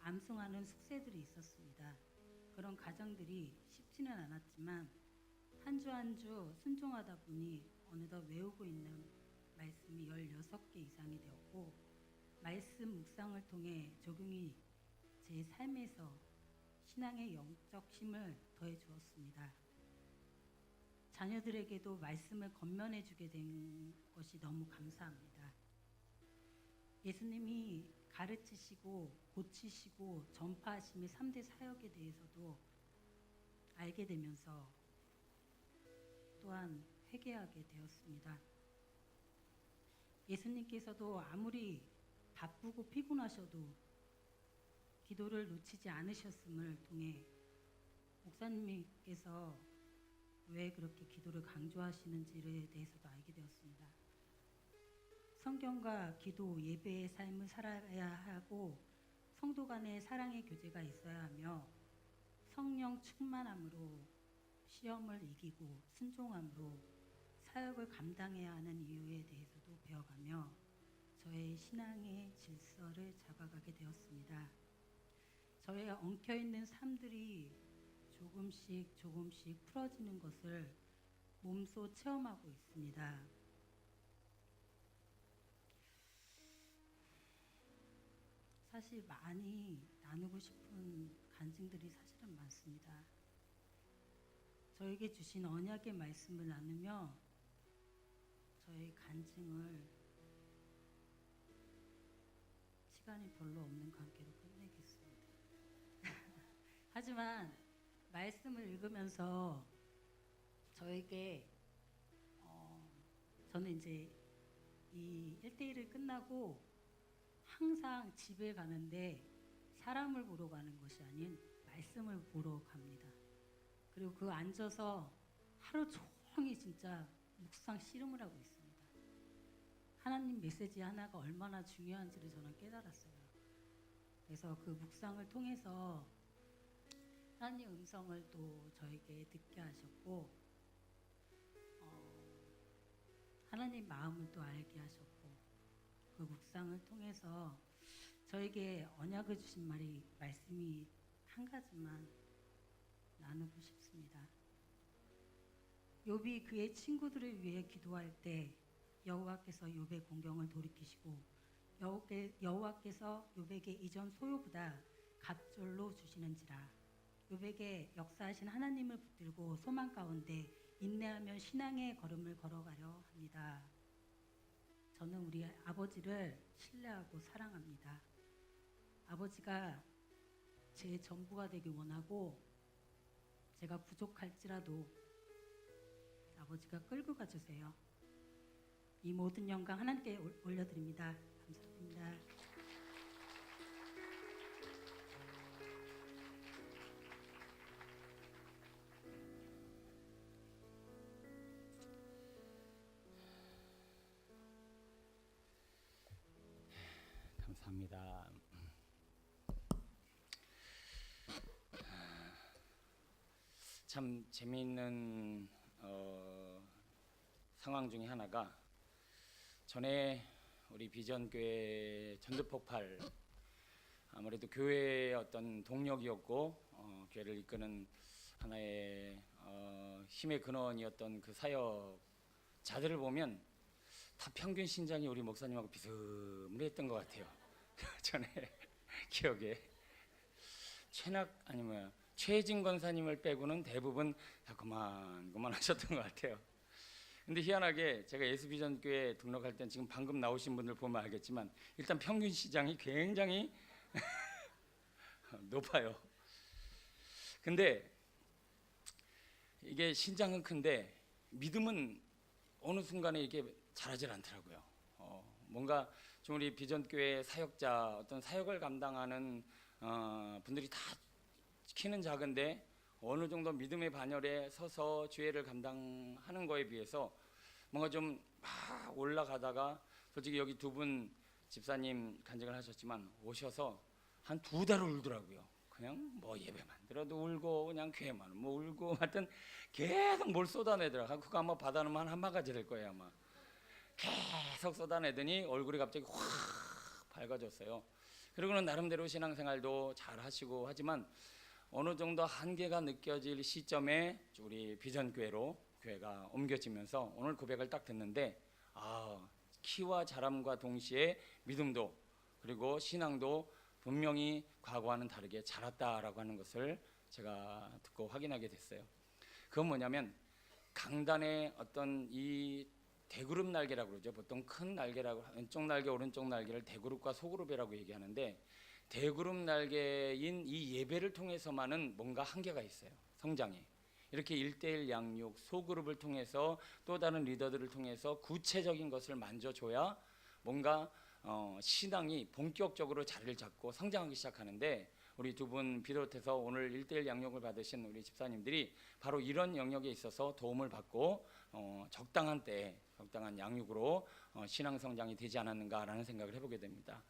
암송하는 숙제들이 있었습니다. 그런 과정들이 쉽지는 않았지만 한 주 한 주 순종하다 보니 어느덧 외우고 있는 말씀이 16개 이상이 되었고 말씀 묵상을 통해 적용이 제 삶에서 신앙의 영적 힘을 더해 주었습니다. 자녀들에게도 말씀을 권면해 주게 된 것이 너무 감사합니다. 예수님이 가르치시고 고치시고 전파하심의 3대 사역에 대해서도 알게 되면서 또한 회개하게 되었습니다. 예수님께서도 아무리 바쁘고 피곤하셔도 기도를 놓치지 않으셨음을 통해 목사님께서 왜 그렇게 기도를 강조하시는지에 대해서도 알게 되었습니다. 성경과 기도, 예배의 삶을 살아야 하고 성도 간의 사랑의 교제가 있어야 하며 성령 충만함으로 시험을 이기고 순종함으로 사역을 감당해야 하는 이유에 대해서도 배워가며 저의 신앙의 질서를 잡아가게 되었습니다. 저의 엉켜있는 삶들이 조금씩 풀어지는 것을 몸소 체험하고 있습니다. 사실 많이 나누고 싶은 간증들이 사실은 많습니다. 저에게 주신 언약의 말씀을 나누며 저의 간증을 시간이 별로 없는 관계로 끝내겠습니다. 하지만 말씀을 읽으면서 저에게 저는 이제 이 1대1을 끝나고 항상 집에 가는데 사람을 보러 가는 것이 아닌 말씀을 보러 갑니다. 그리고 그 앉아서 하루 종일 진짜 묵상 씨름을 하고 있습니다. 하나님 메시지 하나가 얼마나 중요한지를 저는 깨달았어요. 그래서 그 묵상을 통해서 하나님 음성을 또 저에게 듣게 하셨고 하나님 마음을 또 알게 하셨고 그 묵상을 통해서 저에게 언약을 주신 말씀이 한 가지만 나누고 싶습니다. 욥이 그의 친구들을 위해 기도할 때 여호와께서 욥의 공경을 돌이키시고 여호와께서 욥에게 이전 소요보다 갑절로 주시는지라. 욥에게 역사하신 하나님을 붙들고 소망 가운데 인내하며 신앙의 걸음을 걸어가려 합니다. 저는 우리 아버지를 신뢰하고 사랑합니다. 아버지가 제 전부가 되길 원하고 제가 부족할지라도 아버지가 끌고 가주세요. 이 모든 영광 하나님께 올려드립니다. 감사합니다. 합니다. 참 재미있는 상황 중에 하나가, 전에 우리 비전교회 전도폭발, 아무래도 교회의 어떤 동력이었고 교회를 이끄는 하나의 힘의 근원이었던 그 사역자들을 보면 다 평균 신장이 우리 목사님하고 비슷했던 것 같아요. 전에 기억에 최진 권사님을 빼고는 대부분 다 그만 하셨던 것 같아요. 근데 희한하게 제가 예수비전교회 등록할 땐, 지금 방금 나오신 분들 보면 알겠지만, 일단 평균 시장이 굉장히 높아요. 근데 이게 신장은 큰데 믿음은 어느 순간에 이게 자라질 않더라고요. 뭔가 좀 우리 비전교회 사역자, 어떤 사역을 감당하는 분들이 다 키는 작은데 어느 정도 믿음의 반열에 서서 주회를 감당하는 거에 비해서 뭔가 좀 막 올라가다가, 솔직히 여기 두 분 집사님 간증을 하셨지만 오셔서 한 2달 울더라고요. 그냥 뭐 예배만 들어도 울고, 그냥 교회만 뭐 울고, 하여튼 계속 뭘 쏟아내더라고요. 그거 아마 받아놓으면 한 바가지 될 거예요. 아마 계속 쏟아내더니 얼굴이 갑자기 확 밝아졌어요. 그리고는 나름대로 신앙생활도 잘 하시고 하지만, 어느 정도 한계가 느껴질 시점에 우리 비전교회로 교회가 옮겨지면서 오늘 고백을 딱 듣는데, 키와 자람과 동시에 믿음도 그리고 신앙도 분명히 과거와는 다르게 자랐다라고 하는 것을 제가 듣고 확인하게 됐어요. 그건 뭐냐면, 강단의 어떤 이 대그룹 날개라고 그러죠. 보통 큰 날개라고, 왼쪽 날개 오른쪽 날개를 대그룹과 소그룹이라고 얘기하는데, 대그룹 날개인 이 예배를 통해서만은 뭔가 한계가 있어요. 성장에. 이렇게 1:1 양육, 소그룹을 통해서, 또 다른 리더들을 통해서 구체적인 것을 만져줘야 뭔가 신앙이 본격적으로 자리를 잡고 성장하기 시작하는데, 우리 두 분 비롯해서 오늘 1:1 양육을 받으신 우리 집사님들이 바로 이런 영역에 있어서 도움을 받고 적당한 때에 적당한 양육으로 신앙 성장이 되지 않았는가라는 생각을 해보게 됩니다.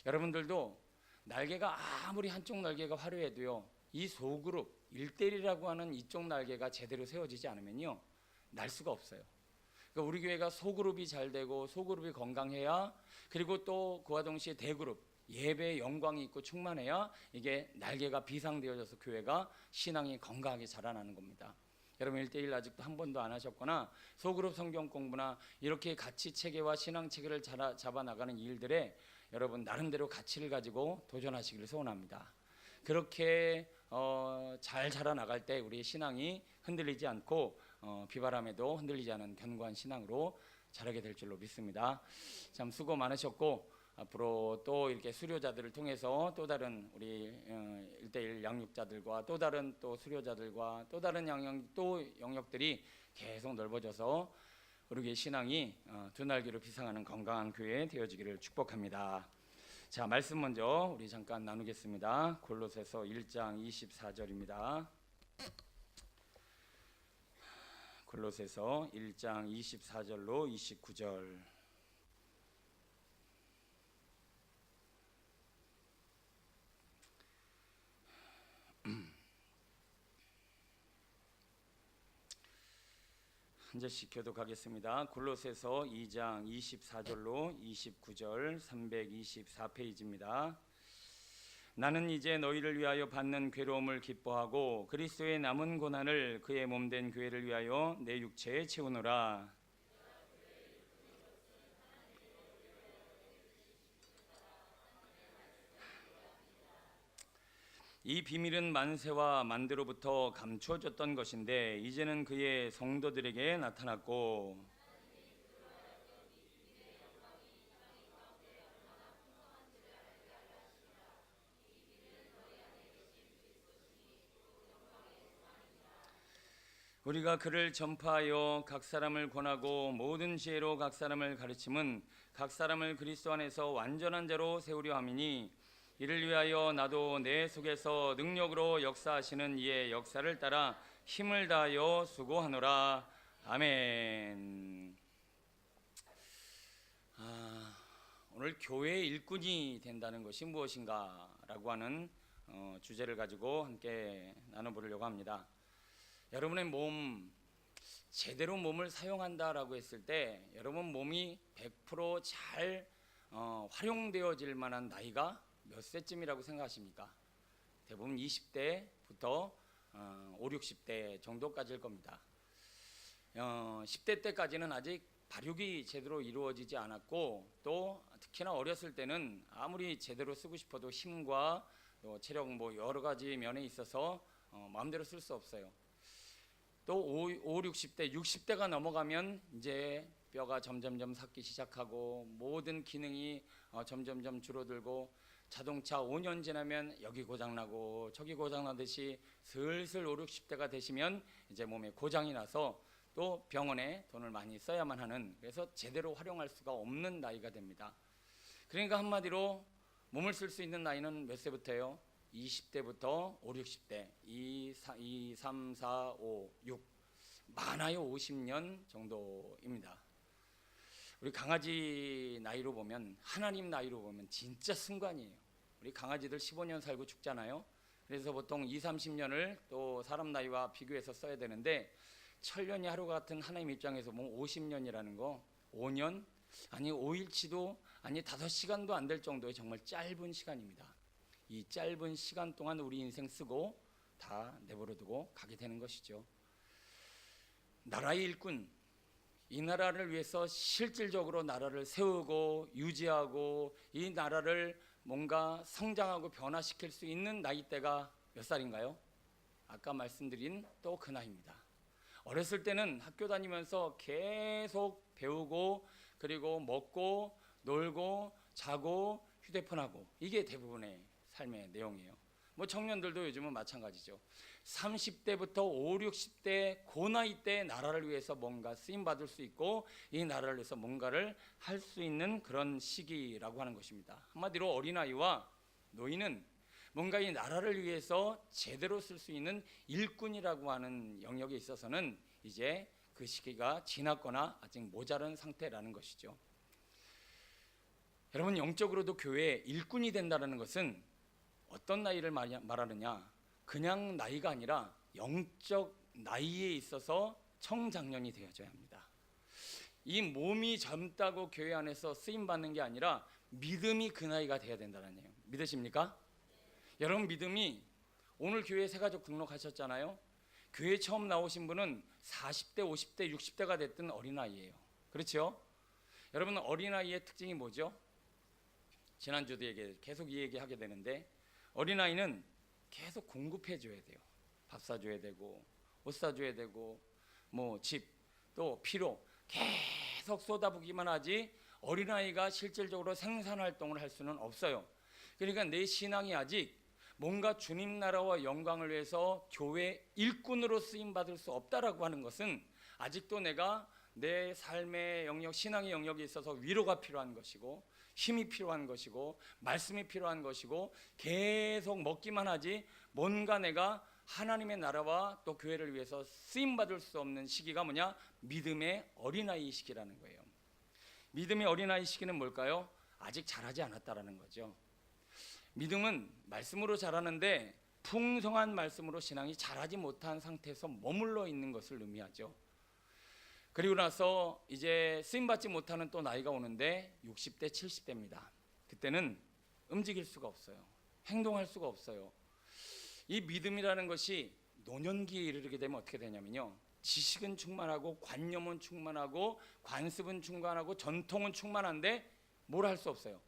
여러분들도 날개가 아무리 한쪽 날개가 화려해도요, 이 소그룹 1:1이라고 하는 이쪽 날개가 제대로 세워지지 않으면요, 날 수가 없어요. 그러니까 우리 교회가 소그룹이 잘 되고 소그룹이 건강해야, 그리고 또 그와 동시에 대그룹, 예배의 영광이 있고 충만해야 이게 날개가 비상되어져서 교회가 신앙이 건강하게 자라나는 겁니다. 여러분 1:1 아직도 한 번도 안 하셨거나 소그룹 성경 공부나 이렇게 가치 체계와 신앙 체계를 잡아 나가는 일들에 여러분 나름대로 가치를 가지고 도전하시기를 소원합니다. 그렇게 잘 자라나갈 때 우리의 신앙이 흔들리지 않고 비바람에도 흔들리지 않은 견고한 신앙으로 자라게 될 줄로 믿습니다. 참 수고 많으셨고, 앞으로 또 이렇게 수료자들을 통해서 또 다른 우리 1:1 양육자들과 또 다른 또 수료자들과 또 다른 영역들이 계속 넓어져서 우리의 신앙이 두 날개로 비상하는 건강한 교회 되어지기를 축복합니다. 자, 말씀 먼저 우리 잠깐 나누겠습니다. 골로새서 1장 24절입니다. 골로새서 1장 24절로 29절. 한 절씩 교독하겠습니다. 골로새서 2장 24절로 29절 324페이지입니다. 나는 이제 너희를 위하여 받는 괴로움을 기뻐하고 그리스도의 남은 고난을 그의 몸된 교회를 위하여 내 육체에 채우노라. 이 비밀은 만세와 만대로부터 감추어졌던 것인데 이제는 그의 성도들에게 나타났고, 우리가 그를 전파하여 각 사람을 권하고 모든 지혜로 각 사람을 가르침은 각 사람을 그리스도 안에서 완전한 자로 세우려 함이니, 이를 위하여 나도 내 속에서 능력으로 역사하시는 이의 역사를 따라 힘을 다하여 수고하노라. 아멘. 오늘 교회의 일꾼이 된다는 것이 무엇인가라고 하는 주제를 가지고 함께 나눠보려고 합니다. 여러분의 몸, 제대로 몸을 사용한다라고 했을 때 여러분 몸이 100%잘 활용되어질 만한 나이가 몇 세쯤이라고 생각하십니까? 대부분 20대부터 5, 60대 정도까지일 겁니다. 10대 때까지는 아직 발육이 제대로 이루어지지 않았고 또 특히나 어렸을 때는 아무리 제대로 쓰고 싶어도 힘과 또 체력 뭐 여러 가지 면에 있어서 마음대로 쓸 수 없어요. 또 5, 60대, 60대가 넘어가면 이제 뼈가 점점점 삭기 시작하고 모든 기능이 점점점 줄어들고 자동차 5년 지나면 여기 고장나고 저기 고장나듯이 슬슬 5, 60대가 되시면 이제 몸에 고장이 나서 또 병원에 돈을 많이 써야만 하는, 그래서 제대로 활용할 수가 없는 나이가 됩니다. 그러니까 한마디로 몸을 쓸 수 있는 나이는 몇 세부터예요? 20대부터 5, 60대 2, 3, 4, 5, 6 많아요 50년 정도입니다. 우리 강아지 나이로 보면, 하나님 나이로 보면 진짜 순간이에요. 우리 강아지들 15년 살고 죽잖아요. 그래서 보통 2, 30년을 또 사람 나이와 비교해서 써야 되는데 천년이 하루 같은 하나님 입장에서 보면 50년이라는 거 5년 아니 5일치도 아니 5시간도 안 될 정도의 정말 짧은 시간입니다. 이 짧은 시간 동안 우리 인생 쓰고 다 내버려두고 가게 되는 것이죠. 나라의 일꾼, 이 나라를 위해서 실질적으로 나라를 세우고 유지하고 이 나라를 뭔가 성장하고 변화시킬 수 있는 나이대가 몇 살인가요? 아까 말씀드린 또 그 나이입니다. 어렸을 때는 학교 다니면서 계속 배우고 그리고 먹고 놀고 자고 휴대폰하고 이게 대부분의 삶의 내용이에요. 뭐 청년들도 요즘은 마찬가지죠. 30대부터 5, 60대 그 나이 때 나라를 위해서 뭔가 쓰임받을 수 있고 이 나라를 위해서 뭔가를 할 수 있는 그런 시기라고 하는 것입니다. 한마디로 어린아이와 노인은 뭔가 이 나라를 위해서 제대로 쓸 수 있는 일꾼이라고 하는 영역에 있어서는 이제 그 시기가 지났거나 아직 모자란 상태라는 것이죠. 여러분, 영적으로도 교회의 일꾼이 된다는 것은 어떤 나이를 말하느냐, 그냥 나이가 아니라 영적 나이에 있어서 청장년이 되어져야 합니다. 이 몸이 젊다고 교회 안에서 쓰임받는 게 아니라 믿음이 그 나이가 돼야 된다는 얘기예요. 믿으십니까? 여러분, 믿음이 오늘 교회 새가족 등록하셨잖아요. 교회 처음 나오신 분은 40대, 50대, 60대가 됐던 어린아이예요. 그렇죠? 여러분, 어린아이의 특징이 뭐죠? 지난주도 계속 이 얘기하게 되는데 어린아이는 계속 공급해 줘야 돼요. 밥 사줘야 되고 옷 사줘야 되고 뭐 집 또 필요 계속 쏟아부기만 하지 어린아이가 실질적으로 생산활동을 할 수는 없어요. 그러니까 내 신앙이 아직 뭔가 주님 나라와 영광을 위해서 교회 일꾼으로 쓰임받을 수 없다라고 하는 것은 아직도 내가 내 삶의 영역, 신앙의 영역에 있어서 위로가 필요한 것이고 힘이 필요한 것이고 말씀이 필요한 것이고 계속 먹기만 하지 뭔가 내가 하나님의 나라와 또 교회를 위해서 쓰임받을 수 없는 시기가 뭐냐? 믿음의 어린아이 시기라는 거예요. 믿음의 어린아이 시기는 뭘까요? 아직 자라지 않았다라는 거죠. 믿음은 말씀으로 자라는데 풍성한 말씀으로 신앙이 자라지 못한 상태에서 머물러 있는 것을 의미하죠. 그리고 나서 이제 쓰임받지 못하는 또 나이가 오는데 60대, 70대입니다. 그때는 움직일 수가 없어요. 행동할 수가 없어요. 이 믿음이라는 것이 노년기에 이르게 되면 어떻게 되냐면요, 지식은 충만하고 관념은 충만하고 관습은 충만하고 전통은 충만한데 뭘 할 수 없어요.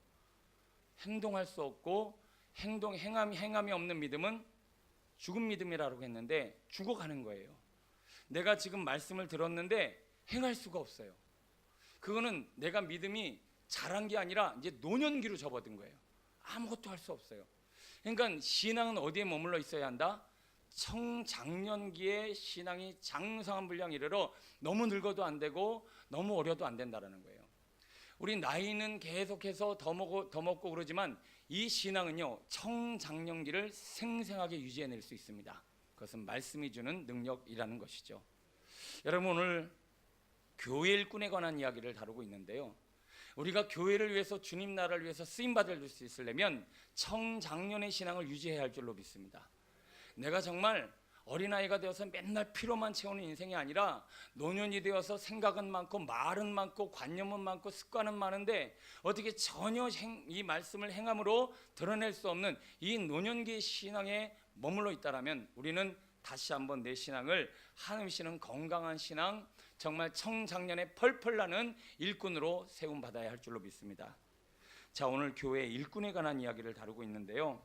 행동할 수 없고 행함이 없는 믿음은 죽은 믿음이라고 했는데 죽어가는 거예요. 내가 지금 말씀을 들었는데 행할 수가 없어요. 그거는 내가 믿음이 자란 게 아니라 이제 노년기로 접어든 거예요. 아무것도 할 수 없어요. 그러니까 신앙은 어디에 머물러 있어야 한다? 청장년기에 신앙이 장성한 분량에 이르러 너무 늙어도 안 되고 너무 어려도 안 된다는 거예요. 우리 나이는 계속해서 더 먹고 그러지만 이 신앙은요, 청장년기를 생생하게 유지해낼 수 있습니다. 그것은 말씀이 주는 능력이라는 것이죠. 여러분, 오늘 교회 일꾼에 관한 이야기를 다루고 있는데요, 우리가 교회를 위해서 주님 나라를 위해서 쓰임 받을 수 있으려면 청장년의 신앙을 유지해야 할 줄로 믿습니다. 내가 정말 어린아이가 되어서 맨날 피로만 채우는 인생이 아니라 노년이 되어서 생각은 많고 말은 많고 관념은 많고 습관은 많은데 어떻게 전혀 이 말씀을 행함으로 드러낼 수 없는 이 노년기의 신앙에 머물러 있다라면 우리는 다시 한번 내 신앙을 하나님 씨는 건강한 신앙, 정말 청장년에 펄펄 나는 일꾼으로 세움받아야 할 줄로 믿습니다. 자, 오늘 교회 일꾼에 관한 이야기를 다루고 있는데요.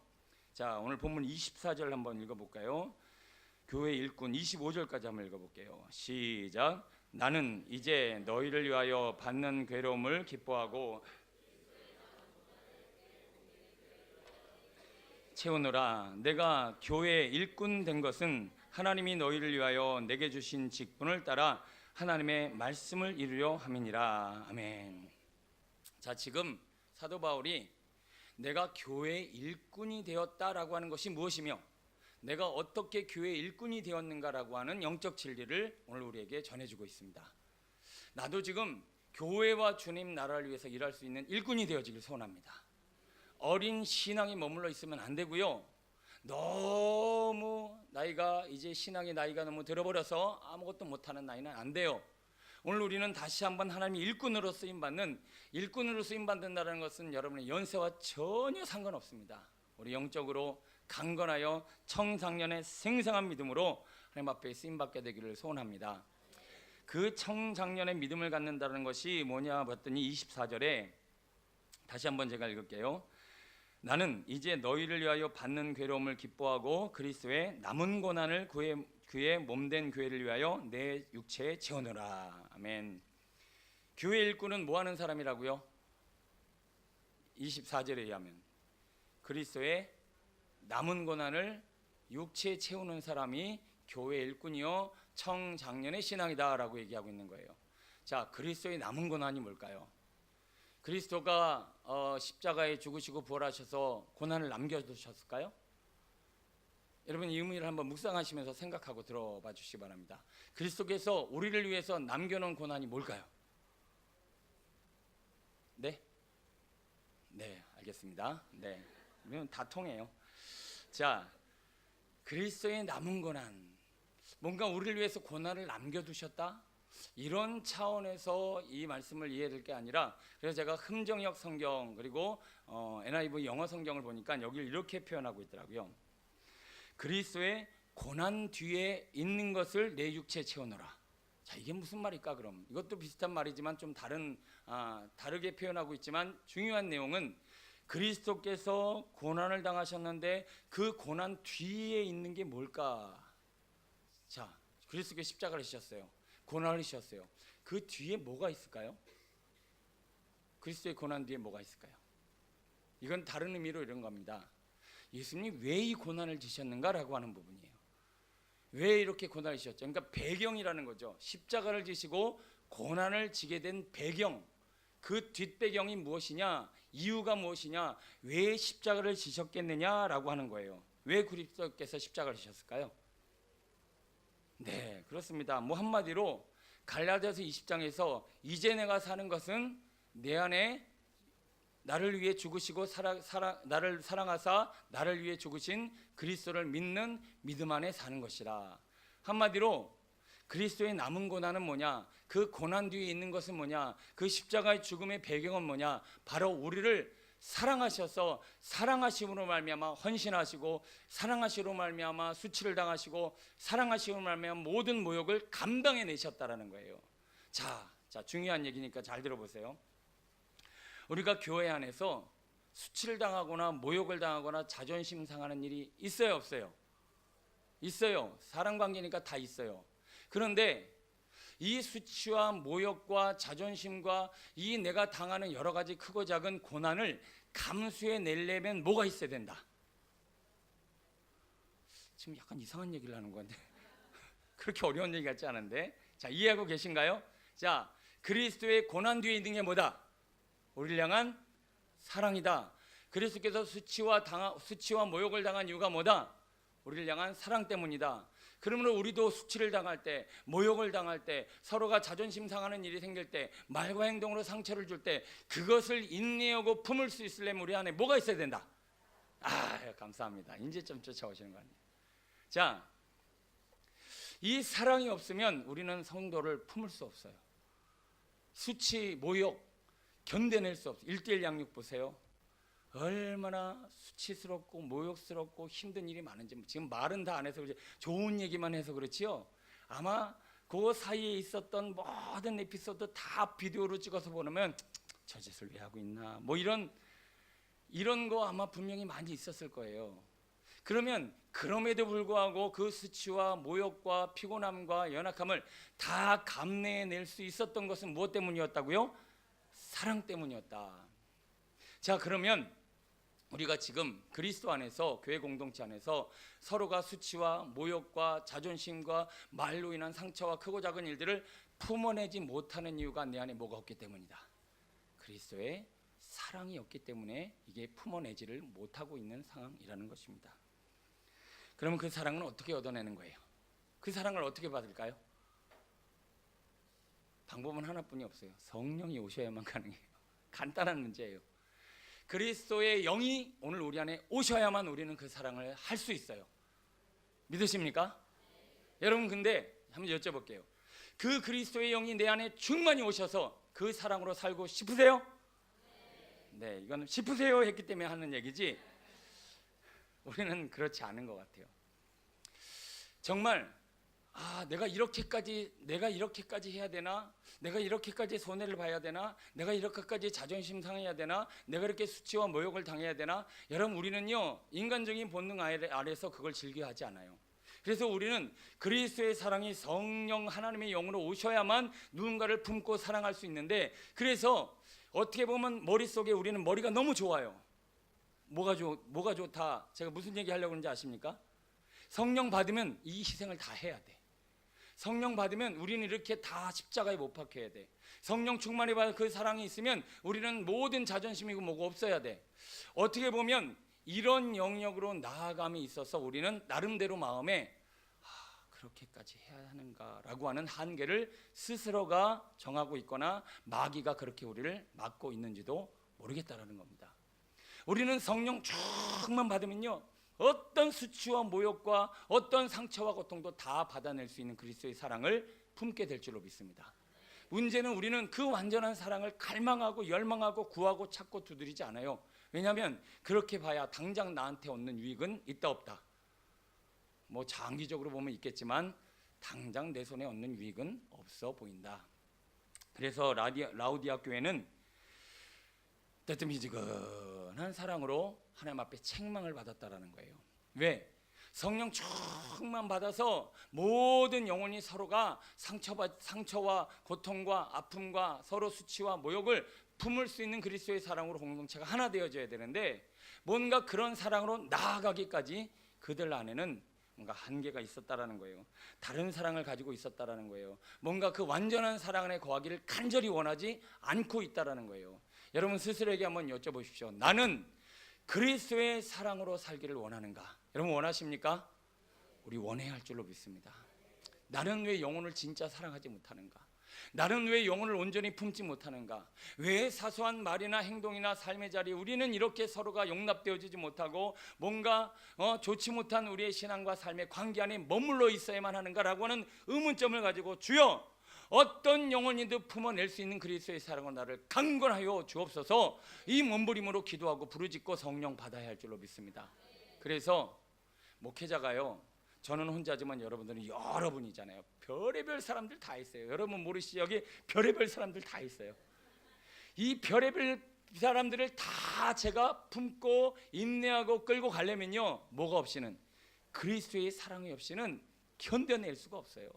자, 오늘 본문 24절 한번 읽어볼까요? 교회 일꾼 25절까지 한번 읽어볼게요. 시작. 나는 이제 너희를 위하여 받는 괴로움을 기뻐하고 채우노라. 내가 교회 일꾼 된 것은 하나님이 너희를 위하여 내게 주신 직분을 따라 하나님의 말씀을 이루려 함이니라. 아멘. 자, 지금 사도 바울이 내가 교회 일꾼이 되었다라고 하는 것이 무엇이며 내가 어떻게 교회 일꾼이 되었는가라고 하는 영적 진리를 오늘 우리에게 전해주고 있습니다. 나도 지금 교회와 주님 나라를 위해서 일할 수 있는 일꾼이 되어지길 소원합니다. 어린 신앙이 머물러 있으면 안 되고요. 너무 나이가 이제 신앙의 나이가 너무 들어버려서 아무것도 못하는 나이는 안 돼요. 오늘 우리는 다시 한번 하나님의 일꾼으로 쓰임받는다는 것은 여러분의 연세와 전혀 상관없습니다. 우리 영적으로 강건하여 청장년의 생생한 믿음으로 하나님 앞에 쓰임받게 되기를 소원합니다. 그 청장년의 믿음을 갖는다는 것이 뭐냐 봤더니 24절에 다시 한번 제가 읽을게요. 나는 이제 너희를 위하여 받는 괴로움을 기뻐하고 그리스도의 남은 고난을 그의 몸된 교회를 위하여 내 육체에 채우노라. 아멘. 교회 일꾼은 뭐 하는 사람이라고요? 24절에 의하면 그리스도의 남은 고난을 육체에 채우는 사람이 교회 일꾼이요 청장년의 신앙이다라고 얘기하고 있는 거예요. 자, 그리스도의 남은 고난이 뭘까요? 그리스도가 십자가에 죽으시고 부활하셔서 고난을 남겨두셨을까요? 여러분 이 의미를 한번 묵상하시면서 생각하고 들어봐 주시기 바랍니다. 그리스도께서 우리를 위해서 남겨놓은 고난이 뭘까요? 네? 네, 알겠습니다. 네, 이건 다 통해요. 자, 그리스도의 남은 고난, 뭔가 우리를 위해서 고난을 남겨두셨다? 이런 차원에서 이 말씀을 이해할 게 아니라, 그래서 제가 흠정역 성경 그리고 NIV 영어 성경을 보니까 여기를 이렇게 표현하고 있더라고요. 그리스도의 고난 뒤에 있는 것을 내 육체에 채우노라. 자, 이게 무슨 말일까? 그럼 이것도 비슷한 말이지만 좀 다르게 표현하고 있지만 중요한 내용은 그리스도께서 고난을 당하셨는데 그 고난 뒤에 있는 게 뭘까? 자, 그리스도께서 십자가를 지셨어요. 고난을 지셨어요. 그 뒤에 뭐가 있을까요? 그리스도의 고난 뒤에 뭐가 있을까요? 이건 다른 의미로 이런 겁니다. 예수님이 왜 이 고난을 지셨는가라고 하는 부분이에요. 왜 이렇게 고난을 지셨죠? 그러니까 배경이라는 거죠. 십자가를 지시고 고난을 지게 된 배경, 그 뒷배경이 무엇이냐, 이유가 무엇이냐, 왜 십자가를 지셨겠느냐라고 하는 거예요. 왜 그리스도께서 십자가를 지셨을까요? 네, 그렇습니다. 뭐 한마디로 갈라디아서 20장에서 이제 내가 사는 것은 내 안에 나를 위해 죽으시고 나를 사랑하사 나를 위해 죽으신 그리스도를 믿는 믿음 안에 사는 것이라. 한마디로 그리스도의 남은 고난은 뭐냐, 그 고난 뒤에 있는 것은 뭐냐, 그 십자가의 죽음의 배경은 뭐냐, 바로 우리를 사랑하셔서 사랑하심으로 말미암아 헌신하시고 사랑하심으로 말미암아 수치를 당하시고 사랑하심으로 말미암아 모든 모욕을 감당해 내셨다라는 거예요. 자, 중요한 얘기니까 잘 들어보세요. 우리가 교회 안에서 수치를 당하거나 모욕을 당하거나 자존심 상하는 일이 있어요, 없어요? 있어요. 사람관계니까 다 있어요. 그런데 이 수치와 모욕과 자존심과 이 내가 당하는 여러 가지 크고 작은 고난을 감수해 내려면 뭐가 있어야 된다? 지금 약간 이상한 얘기를 하는 건데 그렇게 어려운 얘기 같지 않은데, 자, 이해하고 계신가요? 자, 그리스도의 고난 뒤에 있는 게 뭐다? 우리를 향한 사랑이다. 그리스도께서 수치와 모욕을 당한 이유가 뭐다? 우리를 향한 사랑 때문이다. 그러므로 우리도 수치를 당할 때, 모욕을 당할 때, 서로가 자존심 상하는 일이 생길 때, 말과 행동으로 상처를 줄 때 그것을 인내하고 품을 수 있으려면 우리 안에 뭐가 있어야 된다? 감사합니다. 이제 좀 쫓아오시는 거 아니에요. 자, 이 사랑이 없으면 우리는 성도를 품을 수 없어요. 수치, 모욕 견뎌낼 수 없어요. 1:1 양육 보세요. 얼마나 수치스럽고 모욕스럽고 힘든 일이 많은지 지금 말은 다 안 해서 그렇지 좋은 얘기만 해서 그렇지요. 아마 그 사이에 있었던 모든 에피소드 다 비디오로 찍어서 보면 저 짓을 왜 하고 있나 뭐 이런 거 아마 분명히 많이 있었을 거예요. 그러면 그럼에도 불구하고 그 수치와 모욕과 피곤함과 연약함을 다 감내해낼 수 있었던 것은 무엇 때문이었다고요? 사랑 때문이었다. 자, 그러면 우리가 지금 그리스도 안에서 교회 공동체 안에서 서로가 수치와 모욕과 자존심과 말로 인한 상처와 크고 작은 일들을 품어내지 못하는 이유가 내 안에 뭐가 없기 때문이다. 그리스도의 사랑이 없기 때문에 이게 품어내지를 못하고 있는 상황이라는 것입니다. 그러면 그 사랑은 어떻게 얻어내는 거예요? 그 사랑을 어떻게 받을까요? 방법은 하나뿐이 없어요. 성령이 오셔야만 가능해요. 간단한 문제예요. 그리스도의 영이 오늘 우리 안에 오셔야만 우리는 그 사랑을 할 수 있어요. 믿으십니까? 여러분, 근데 한번 여쭤볼게요. 그 그리스도의 영이 내 안에 충만히 오셔서 그 사랑으로 살고 싶으세요? 네, 이건 싶으세요 했기 때문에 하는 얘기지 우리는 그렇지 않은 것 같아요. 정말 내가 이렇게까지 해야 되나? 내가 이렇게까지 손해를 봐야 되나? 내가 이렇게까지 자존심 상해야 되나? 내가 이렇게 수치와 모욕을 당해야 되나? 여러분, 우리는요 인간적인 본능 아래서 그걸 즐겨하지 않아요. 그래서 우리는 그리스도의 사랑이 성령 하나님의 영으로 오셔야만 누군가를 품고 사랑할 수 있는데, 그래서 어떻게 보면 머릿속에 우리는 머리가 너무 좋아요. 뭐가 좋다. 제가 무슨 얘기 하려고 하는지 아십니까? 성령 받으면 이 희생을 다 해야 돼. 성령 받으면 우리는 이렇게 다 십자가에 못 박혀야 돼. 성령 충만히 받은 그 사랑이 있으면 우리는 모든 자존심이고 뭐고 없어야 돼. 어떻게 보면 이런 영역으로 나아감이 있어서 우리는 나름대로 마음에 그렇게까지 해야 하는가라고 하는 한계를 스스로가 정하고 있거나 마귀가 그렇게 우리를 막고 있는지도 모르겠다라는 겁니다. 우리는 성령 충만 받으면요 어떤 수치와 모욕과 어떤 상처와 고통도 다 받아낼 수 있는 그리스도의 사랑을 품게 될 줄로 믿습니다. 문제는 우리는 그 완전한 사랑을 갈망하고 열망하고 구하고 찾고 두드리지 않아요. 왜냐하면 그렇게 봐야 당장 나한테 얻는 유익은 있다 없다. 뭐 장기적으로 보면 있겠지만 당장 내 손에 얻는 유익은 없어 보인다. 그래서 라우디아 교회는 뜨뜻미지근한 사랑으로 하나님 앞에 책망을 받았다라는 거예요. 왜? 성령 충만 받아서 모든 영혼이 서로가 상처와 고통과 아픔과 서로 수치와 모욕을 품을 수 있는 그리스도의 사랑으로 공동체가 하나 되어져야 되는데, 뭔가 그런 사랑으로 나아가기까지 그들 안에는 뭔가 한계가 있었다라는 거예요. 다른 사랑을 가지고 있었다라는 거예요. 뭔가 그 완전한 사랑 안에 거하기를 간절히 원하지 않고 있다라는 거예요. 여러분 스스로에게 한번 여쭤보십시오. 나는 그리스도의 사랑으로 살기를 원하는가? 여러분 원하십니까? 우리 원해야 할 줄로 믿습니다. 나는 왜 영혼을 진짜 사랑하지 못하는가? 나는 왜 영혼을 온전히 품지 못하는가? 왜 사소한 말이나 행동이나 삶의 자리에 우리는 이렇게 서로가 용납되어지지 못하고 뭔가 좋지 못한 우리의 신앙과 삶의 관계 안에 머물러 있어야만 하는가라고 하는 의문점을 가지고 주여 어떤 영혼이든 품어낼 수 있는 그리스도의 사랑으로 나를 강건하여 주옵소서, 이 몸부림으로 기도하고 부르짖고 성령 받아야 할 줄로 믿습니다. 그래서 목회자가요, 저는 혼자지만 여러분들은 여러분이잖아요. 별의별 사람들 다 있어요. 여러분 모르시죠? 여기 별의별 사람들 다 있어요. 이 별의별 사람들을 다 제가 품고 인내하고 끌고 가려면요 뭐가 없이는, 그리스도의 사랑이 없이는 견뎌낼 수가 없어요.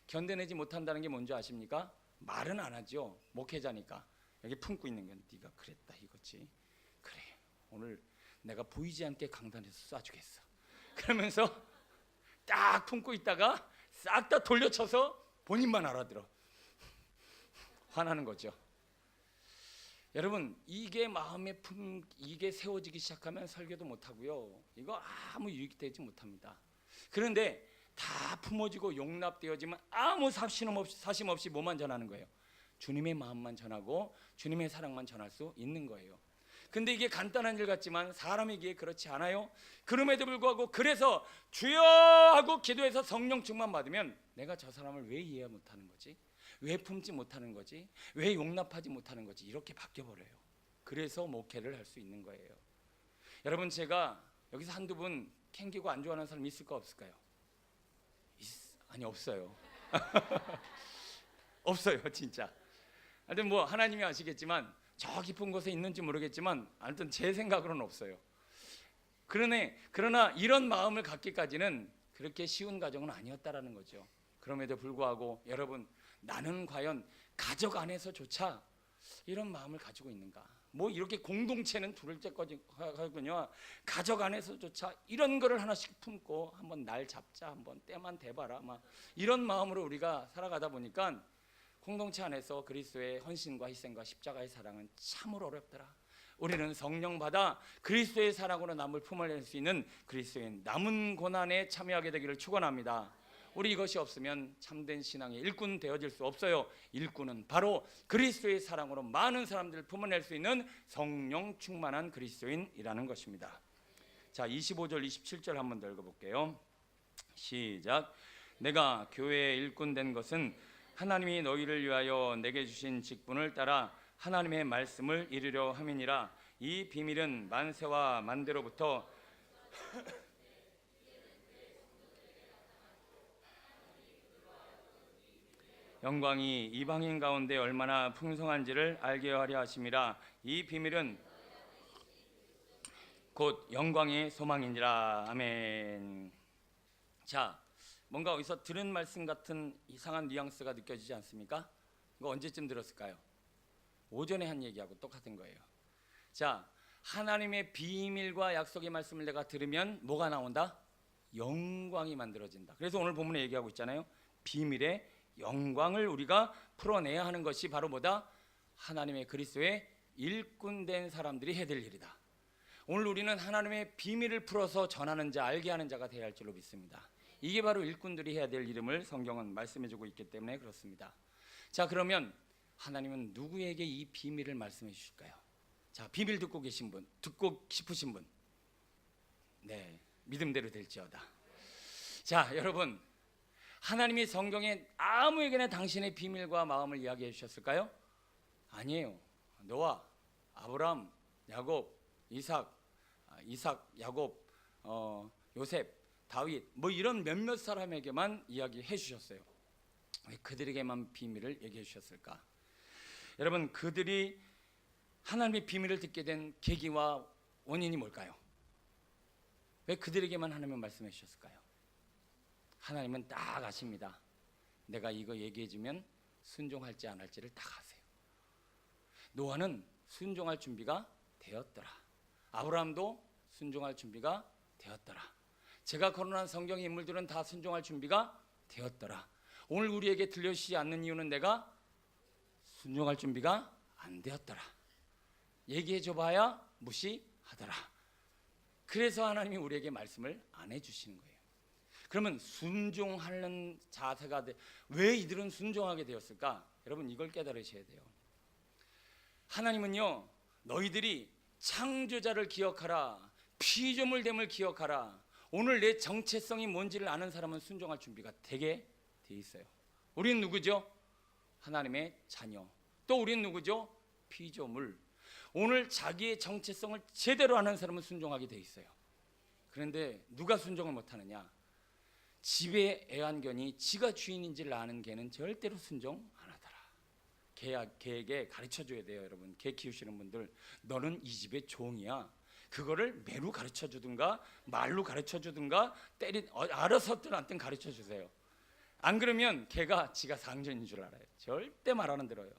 견뎌내지 못한다는 게 뭔지 아십니까? 말은 안 하죠. 목회자니까. 여기 품고 있는 건 네가 그랬다 이거지. 그래, 오늘 내가 보이지 않게 강단에서 쏴주겠어. 그러면서 딱 품고 있다가 싹 다 돌려쳐서 본인만 알아들어. 화나는 거죠. 여러분 이게 마음의 이게 세워지기 시작하면 설교도 못하고요. 이거 아무 유익이 되지 못합니다. 그런데 다 품어지고 용납되어지면 아무 사심 없이 뭐만 전하는 거예요? 주님의 마음만 전하고 주님의 사랑만 전할 수 있는 거예요. 근데 이게 간단한 일 같지만 사람에게 그렇지 않아요. 그럼에도 불구하고 그래서 주여 하고 기도해서 성령 충만 받으면 내가 저 사람을 왜 이해 못하는 거지? 왜 품지 못하는 거지? 왜 용납하지 못하는 거지? 이렇게 바뀌어버려요. 그래서 목회를 할 수 있는 거예요. 여러분 제가 여기서 한두 분 캥기고 안 좋아하는 사람 있을까 없을까요? 아니 없어요. 없어요 진짜. 하여튼 뭐 하나님이 아시겠지만 저 깊은 곳에 있는지 모르겠지만 하여튼 제 생각으로는 없어요. 그러나 이런 마음을 갖기까지는 그렇게 쉬운 과정은 아니었다라는 거죠. 그럼에도 불구하고 여러분 나는 과연 가족 안에서조차 이런 마음을 가지고 있는가? 뭐 이렇게 공동체는 두를 때까지 하군요. 가족 안에서조차 이런 거를 하나씩 품고 한번 날 잡자, 한번 때만 대봐라, 막 이런 마음으로 우리가 살아가다 보니까 공동체 안에서 그리스도의 헌신과 희생과 십자가의 사랑은 참으로 어렵더라. 우리는 성령 받아 그리스도의 사랑으로 남을 품어낼 수 있는 그리스도의 남은 고난에 참여하게 되기를 축원합니다. 우리 이것이 없으면 참된 신앙의 일꾼 되어질 수 없어요. 일꾼은 바로 그리스도의 사랑으로 많은 사람들을 품어낼 수 있는 성령 충만한 그리스도인이라는 것입니다. 자, 25절 27절 한번 더 읽어볼게요. 시작. 내가 교회의 일꾼 된 것은 하나님이 너희를 위하여 내게 주신 직분을 따라 하나님의 말씀을 이루려 함이니라. 이 비밀은 만세와 만대로부터 영광이 이방인 가운데 얼마나 풍성한지를 알게 하려 하심이라. 이 비밀은 곧 영광의 소망이니라. 아멘. 자, 뭔가 어디서 들은 말씀 같은 이상한 뉘앙스가 느껴지지 않습니까? 이거 언제쯤 들었을까요? 오전에 한 얘기하고 똑같은 거예요. 자, 하나님의 비밀과 약속의 말씀을 내가 들으면 뭐가 나온다? 영광이 만들어진다. 그래서 오늘 본문에 얘기하고 있잖아요. 비밀의 영광을 우리가 풀어내야 하는 것이 바로 뭐다? 하나님의 그리스도의 일꾼된 사람들이 해야 될 일이다. 오늘 우리는 하나님의 비밀을 풀어서 전하는 자, 알게 하는 자가 되어야 할 줄로 믿습니다. 이게 바로 일꾼들이 해야 될 일임을 성경은 말씀해주고 있기 때문에 그렇습니다. 자, 그러면 하나님은 누구에게 이 비밀을 말씀해 주실까요? 자, 비밀 듣고 계신 분, 듣고 싶으신 분, 네, 믿음대로 될지어다. 자, 여러분, 하나님이 성경에 아무에게나 당신의 비밀과 마음을 이야기해 주셨을까요? 아니에요. 노아, 아브라함, 야곱, 이삭, 야곱, 요셉, 다윗, 뭐 이런 몇몇 사람에게만 이야기해 주셨어요. 왜 그들에게만 비밀을 얘기해 주셨을까? 여러분, 그들이 하나님의 비밀을 듣게 된 계기와 원인이 뭘까요? 왜 그들에게만 하나님은 말씀해 주셨을까요? 하나님은 딱 아십니다. 내가 이거 얘기해 주면 순종할지 안 할지를 딱 아세요. 노아는 순종할 준비가 되었더라. 아브라함도 순종할 준비가 되었더라. 제가 거론한 성경의 인물들은 다 순종할 준비가 되었더라. 오늘 우리에게 들려주시지 않는 이유는 내가 순종할 준비가 안 되었더라. 얘기해 줘봐야 무시하더라. 그래서 하나님이 우리에게 말씀을 안 해주시는 거예요. 그러면 순종하는 자세가 왜 이들은 순종하게 되었을까? 여러분, 이걸 깨달으셔야 돼요. 하나님은요, 너희들이 창조자를 기억하라, 피조물됨을 기억하라. 오늘 내 정체성이 뭔지를 아는 사람은 순종할 준비가 되게 돼 있어요. 우리는 누구죠? 하나님의 자녀. 또 우리는 누구죠? 피조물. 오늘 자기의 정체성을 제대로 아는 사람은 순종하게 돼 있어요. 그런데 누가 순종을 못하느냐? 집의 애완견이 지가 주인인지를 아는 개는 절대로 순종 안 하더라. 개에게 가르쳐줘야 돼요. 여러분, 개 키우시는 분들, 너는 이 집의 종이야. 그거를 매로 가르쳐주든가 말로 가르쳐주든가 알아서든 않든 가르쳐주세요. 안 그러면 개가 지가 상전인 줄 알아요. 절대 말 안 들어요.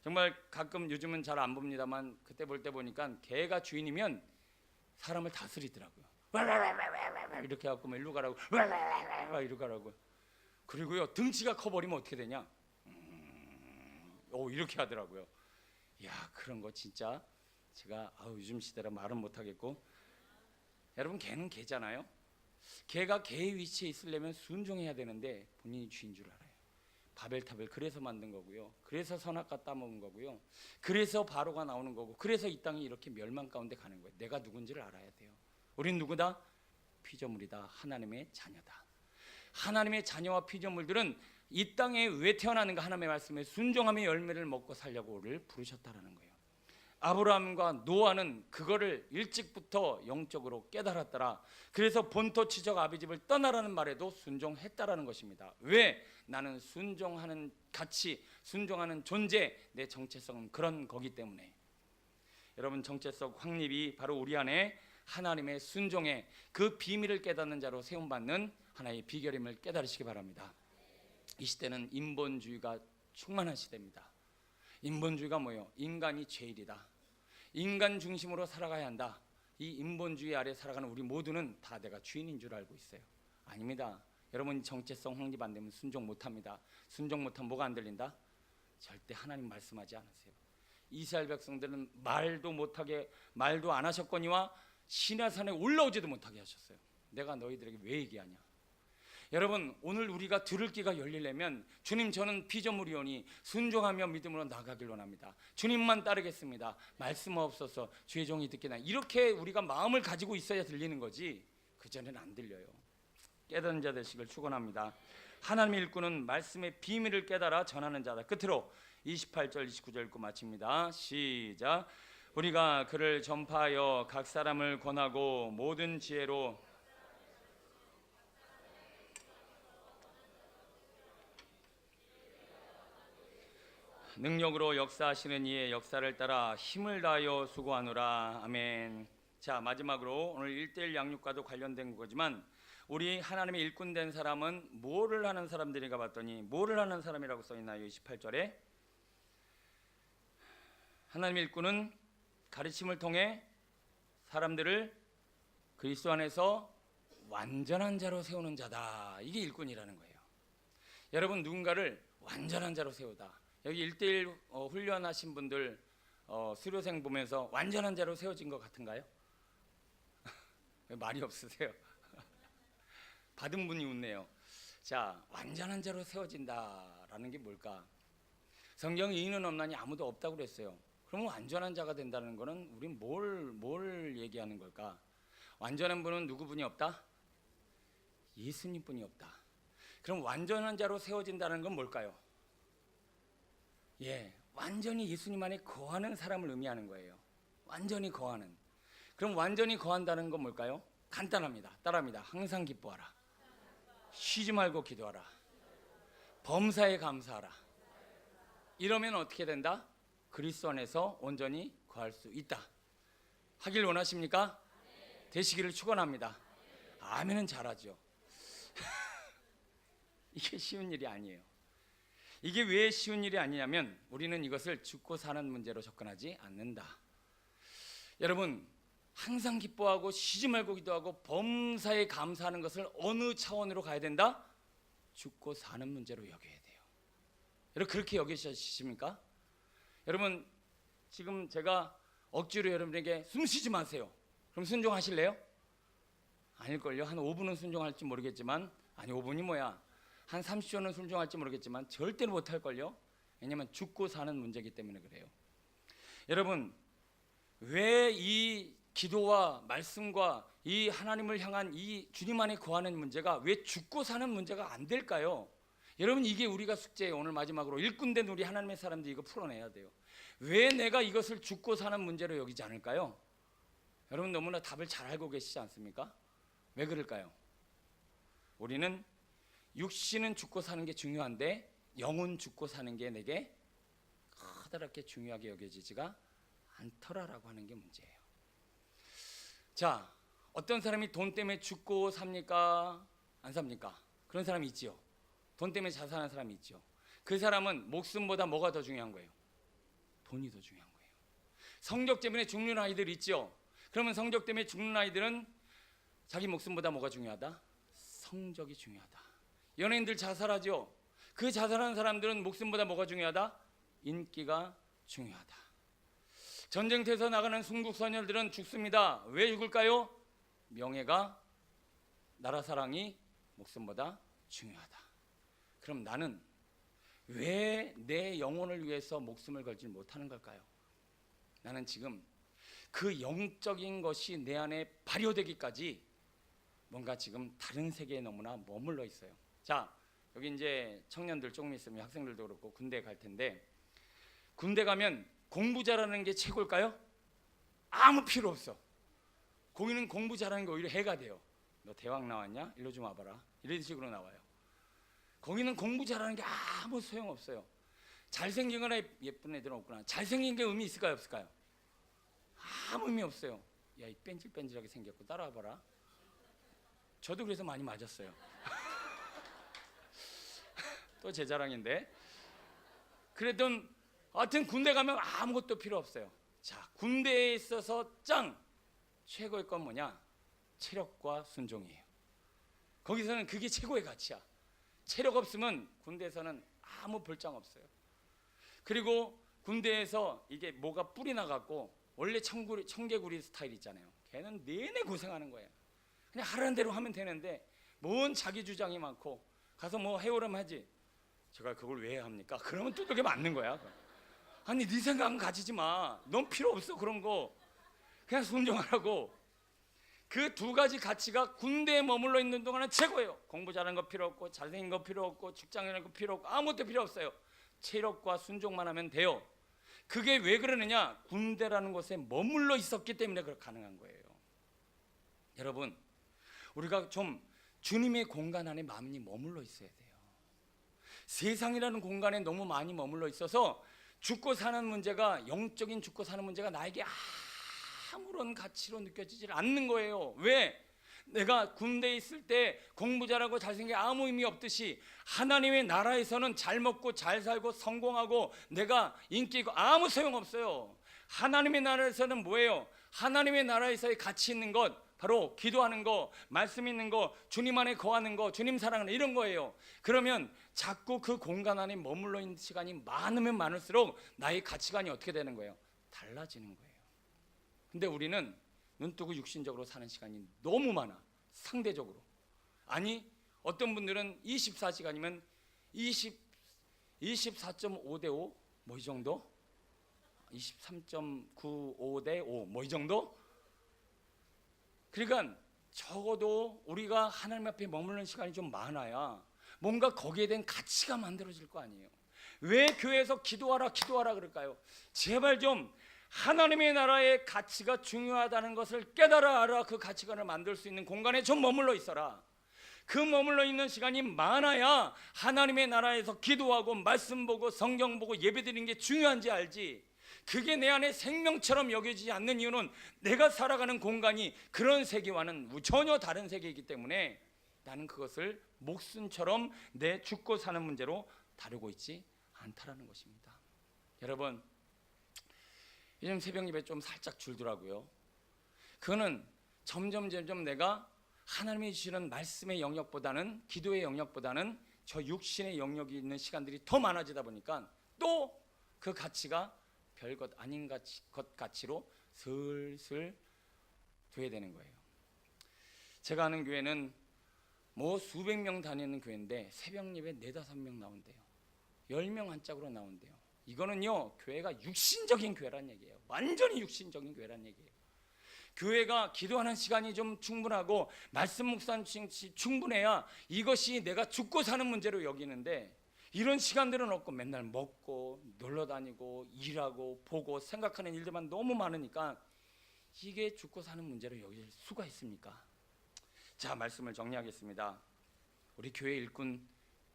정말 가끔 요즘은 잘 안 봅니다만 그때 볼 때 보니까 개가 주인이면 사람을 다스리더라고요. 이렇게 해갖고 뭐 일로 가라고 이리로 가라고. 그리고요, 등치가 커버리면 어떻게 되냐? 이렇게 하더라고요. 야, 그런 거 진짜 제가 요즘 시대라 말은 못하겠고, 여러분 개는 개잖아요. 개가 개의 위치에 있으려면 순종해야 되는데 본인이 쥐인 줄 알아요. 바벨탑을 그래서 만든 거고요. 그래서 선악과 따먹은 거고요. 그래서 바로가 나오는 거고, 그래서 이 땅이 이렇게 멸망 가운데 가는 거예요. 내가 누군지를 알아야 돼요. 우린 누구다? 피조물이다. 하나님의 자녀다. 하나님의 자녀와 피조물들은 이 땅에 왜 태어나는가? 하나님의 말씀에 순종함의 열매를 먹고 살려고 우리를 부르셨다라는 거예요. 아브라함과 노아는 그거를 일찍부터 영적으로 깨달았더라. 그래서 본토 치적 아비집을 떠나라는 말에도 순종했다라는 것입니다. 왜? 나는 순종하는 가치, 순종하는 존재, 내 정체성은 그런 거기 때문에. 여러분, 정체성 확립이 바로 우리 안에 하나님의 순종의 그 비밀을 깨닫는 자로 세움받는 하나의 비결임을 깨달으시기 바랍니다. 이 시대는 인본주의가 충만한 시대입니다. 인본주의가 뭐예요? 인간이 죄일이다. 인간 중심으로 살아가야 한다. 이 인본주의 아래 살아가는 우리 모두는 다 내가 주인인 줄 알고 있어요. 아닙니다. 여러분, 정체성 확립 안 되면 순종 못합니다. 순종 못하면 뭐가 안 들린다? 절대 하나님 말씀하지 않으세요. 이스라엘 백성들은 말도 안 하셨거니와 시내산에 올라오지도 못하게 하셨어요. 내가 너희들에게 왜 얘기하냐? 여러분, 오늘 우리가 들을 귀가 열리려면 주님, 저는 피조물이오니 순종하며 믿음으로 나가길 원합니다. 주님만 따르겠습니다. 말씀 없어서 주의 종이 듣겠나. 이렇게 우리가 마음을 가지고 있어야 들리는 거지, 그전에는 안 들려요. 깨닫는 자 되시길 축원합니다. 하나님의 일꾼은 말씀의 비밀을 깨달아 전하는 자다. 끝으로 28절 29절 읽고 마칩니다. 시작. 우리가 그를 전파하여 각 사람을 권하고 모든 지혜로 능력으로 역사하시는 이의 역사를 따라 힘을 다하여 수고하노라. 아멘. 자, 마지막으로 오늘 1:1 양육과도 관련된 거지만 우리 하나님의 일꾼 된 사람은 뭐를 하는 사람들인가 봤더니 뭐를 하는 사람이라고 써있나요? 28절에 하나님의 일꾼은 가르침을 통해 사람들을 그리스도 안에서 완전한 자로 세우는 자다. 이게 일꾼이라는 거예요. 여러분, 누군가를 완전한 자로 세우다. 여기 1:1 훈련하신 분들 수료생 보면서 완전한 자로 세워진 것 같은가요? 왜 말이 없으세요? 받은 분이 웃네요. 자, 완전한 자로 세워진다라는 게 뭘까? 성경에 의인은 없나니 아무도 없다고 그랬어요. 그러면 완전한 자가 된다는 거는 우린 뭘 얘기하는 걸까? 완전한 분은 누구분이 없다? 예수님뿐이 없다. 그럼 완전한 자로 세워진다는 건 뭘까요? 완전히 예수님 안에 거하는 사람을 의미하는 거예요. 완전히 거하는. 그럼 완전히 거한다는 건 뭘까요? 간단합니다. 따라합니다. 항상 기뻐하라. 쉬지 말고 기도하라. 범사에 감사하라. 이러면 어떻게 된다? 그리스도 안에서 온전히 거할 수 있다. 하길 원하십니까? 되시기를 축원합니다. 아멘은 잘하죠. 이게 쉬운 일이 아니에요. 이게 왜 쉬운 일이 아니냐면 우리는 이것을 죽고 사는 문제로 접근하지 않는다. 여러분, 항상 기뻐하고 쉬지 말고 기도하고 범사에 감사하는 것을 어느 차원으로 가야 된다? 죽고 사는 문제로 여겨야 돼요. 여러분, 그렇게 여기십니까? 여러분, 지금 제가 억지로 여러분에게 숨 쉬지 마세요. 그럼 순종하실래요? 아닐걸요. 한 5분은 순종할지 모르겠지만, 아니 5분이 뭐야, 한 30초는 순종할지 모르겠지만 절대로 못할걸요. 왜냐하면 죽고 사는 문제이기 때문에 그래요. 여러분, 왜 이 기도와 말씀과 이 하나님을 향한 이 주님 안에 거하는 문제가 왜 죽고 사는 문제가 안 될까요? 여러분, 이게 우리가 숙제예요. 오늘 마지막으로 일꾼된 우리 하나님의 사람들이 이거 풀어내야 돼요. 왜 내가 이것을 죽고 사는 문제로 여기지 않을까요? 여러분, 너무나 답을 잘 알고 계시지 않습니까? 왜 그럴까요? 우리는 육신은 죽고 사는 게 중요한데 영은 죽고 사는 게 내게 커다랗게 중요하게 여겨지지가 않더라라고 하는 게 문제예요. 자, 어떤 사람이 돈 때문에 죽고 삽니까? 안 삽니까? 그런 사람이 있지요. 돈 때문에 자살하는 사람이 있죠. 그 사람은 목숨보다 뭐가 더 중요한 거예요? 돈이 더 중요한 거예요. 성적 때문에 죽는 아이들 있죠. 그러면 성적 때문에 죽는 아이들은 자기 목숨보다 뭐가 중요하다? 성적이 중요하다. 연예인들 자살하죠. 그 자살하는 사람들은 목숨보다 뭐가 중요하다? 인기가 중요하다. 전쟁터에서 나가는 순국선열들은 죽습니다. 왜 죽을까요? 명예가, 나라 사랑이 목숨보다 중요하다. 그럼 나는 왜 내 영혼을 위해서 목숨을 걸지 못하는 걸까요? 나는 지금 그 영적인 것이 내 안에 발효되기까지 뭔가 지금 다른 세계에 너무나 머물러 있어요. 자, 여기 이제 청년들 조금 있으면 학생들도 그렇고 군대 갈 텐데, 군대 가면 공부 잘하는 게 최고일까요? 아무 필요 없어. 거기는 공부 잘하는 게 오히려 해가 돼요. 너 대학 나왔냐? 일로 좀 와봐라. 이런 식으로 나와요. 거기는 공부 잘하는 게 아무 소용없어요. 잘생긴 거나 예쁜 애들은 없구나. 잘생긴 게 의미 있을까요? 없을까요? 아무 의미 없어요. 야, 이 뺀질뺀질하게 생겼고 따라와봐라. 저도 그래서 많이 맞았어요. 또 제 자랑인데. 그랬던 하여튼 군대 가면 아무것도 필요 없어요. 자, 군대에 있어서 최고의 건 뭐냐? 체력과 순종이에요. 거기서는 그게 최고의 가치야. 체력 없으면 군대에서는 아무 볼장 없어요. 그리고 군대에서 이게 뭐가 뿔이 나갖고 원래 청개구리 스타일 있잖아요. 걔는 내내 고생하는 거예요. 그냥 하라는 대로 하면 되는데 뭔 자기 주장이 많고 가서 뭐 해오라면 하지. 제가 그걸 왜 합니까? 그러면 두들겨 맞는 거야. 아니 네 생각은 가지지 마. 넌 필요 없어 그런 거. 그냥 순종하라고. 그 두 가지 가치가 군대에 머물러 있는 동안은 최고예요. 공부 잘하는 거 필요 없고 잘생긴 거 필요 없고 직장이라는 거 필요 없고 아무것도 필요 없어요. 체력과 순종만 하면 돼요. 그게 왜 그러느냐? 군대라는 곳에 머물러 있었기 때문에 그렇게 가능한 거예요. 여러분, 우리가 좀 주님의 공간 안에 마음이 머물러 있어야 돼요. 세상이라는 공간에 너무 많이 머물러 있어서 죽고 사는 문제가, 영적인 죽고 사는 문제가 나에게 아무런 가치로 느껴지질 않는 거예요. 왜? 내가 군대에 있을 때 공부 잘하고 잘생긴 게 아무 의미 없듯이 하나님의 나라에서는 잘 먹고 잘 살고 성공하고 내가 인기 있고 아무 소용없어요. 하나님의 나라에서는 뭐예요? 하나님의 나라에서의 가치 있는 것, 바로 기도하는 거, 말씀 있는 거, 주님 안에 거하는 거, 주님 사랑하는 이런 거예요. 그러면 자꾸 그 공간 안에 머물러 있는 시간이 많으면 많을수록 나의 가치관이 어떻게 되는 거예요? 달라지는 거예요. 근데 우리는 눈 뜨고 육신적으로 사는 시간이 너무 많아. 상대적으로. 아니 어떤 분들은 24시간이면 24.5 대 5 뭐 이 정도? 23.95 대 5 뭐 이 정도? 그러니까 적어도 우리가 하나님 앞에 머무르는 시간이 좀 많아야 뭔가 거기에 대한 가치가 만들어질 거 아니에요. 왜 교회에서 기도하라 그럴까요? 제발 좀 하나님의 나라의 가치가 중요하다는 것을 깨달아 알아. 그 가치관을 만들 수 있는 공간에 좀 머물러 있어라. 그 머물러 있는 시간이 많아야 하나님의 나라에서 기도하고 말씀 보고 성경 보고 예배드리는 게 중요한지 알지. 그게 내 안에 생명처럼 여겨지지 않는 이유는 내가 살아가는 공간이 그런 세계와는 전혀 다른 세계이기 때문에 나는 그것을 목숨처럼 내 죽고 사는 문제로 다루고 있지 않다라는 것입니다. 여러분, 요즘 새벽 예배 좀 살짝 줄더라고요. 그거는 점점 내가 하나님이 주시는 말씀의 영역보다는, 기도의 영역보다는 저 육신의 영역이 있는 시간들이 더 많아지다 보니까 또 그 가치가 별것 아닌 것 가치로 슬슬 되게 되는 거예요. 제가 아는 교회는 뭐 수백 명 다니는 교회인데 새벽 예배 4-5명 나온대요. 10명 한 짝으로 나온대요. 이거는요, 교회가 육신적인 교회란 얘기예요. 완전히 육신적인 교회란 얘기예요. 교회가 기도하는 시간이 좀 충분하고 말씀 묵상 충분해야 이것이 내가 죽고 사는 문제로 여기는데, 이런 시간들은 없고 맨날 먹고 놀러 다니고 일하고 보고 생각하는 일들만 너무 많으니까 이게 죽고 사는 문제로 여길 수가 있습니까? 자, 말씀을 정리하겠습니다. 우리 교회 일꾼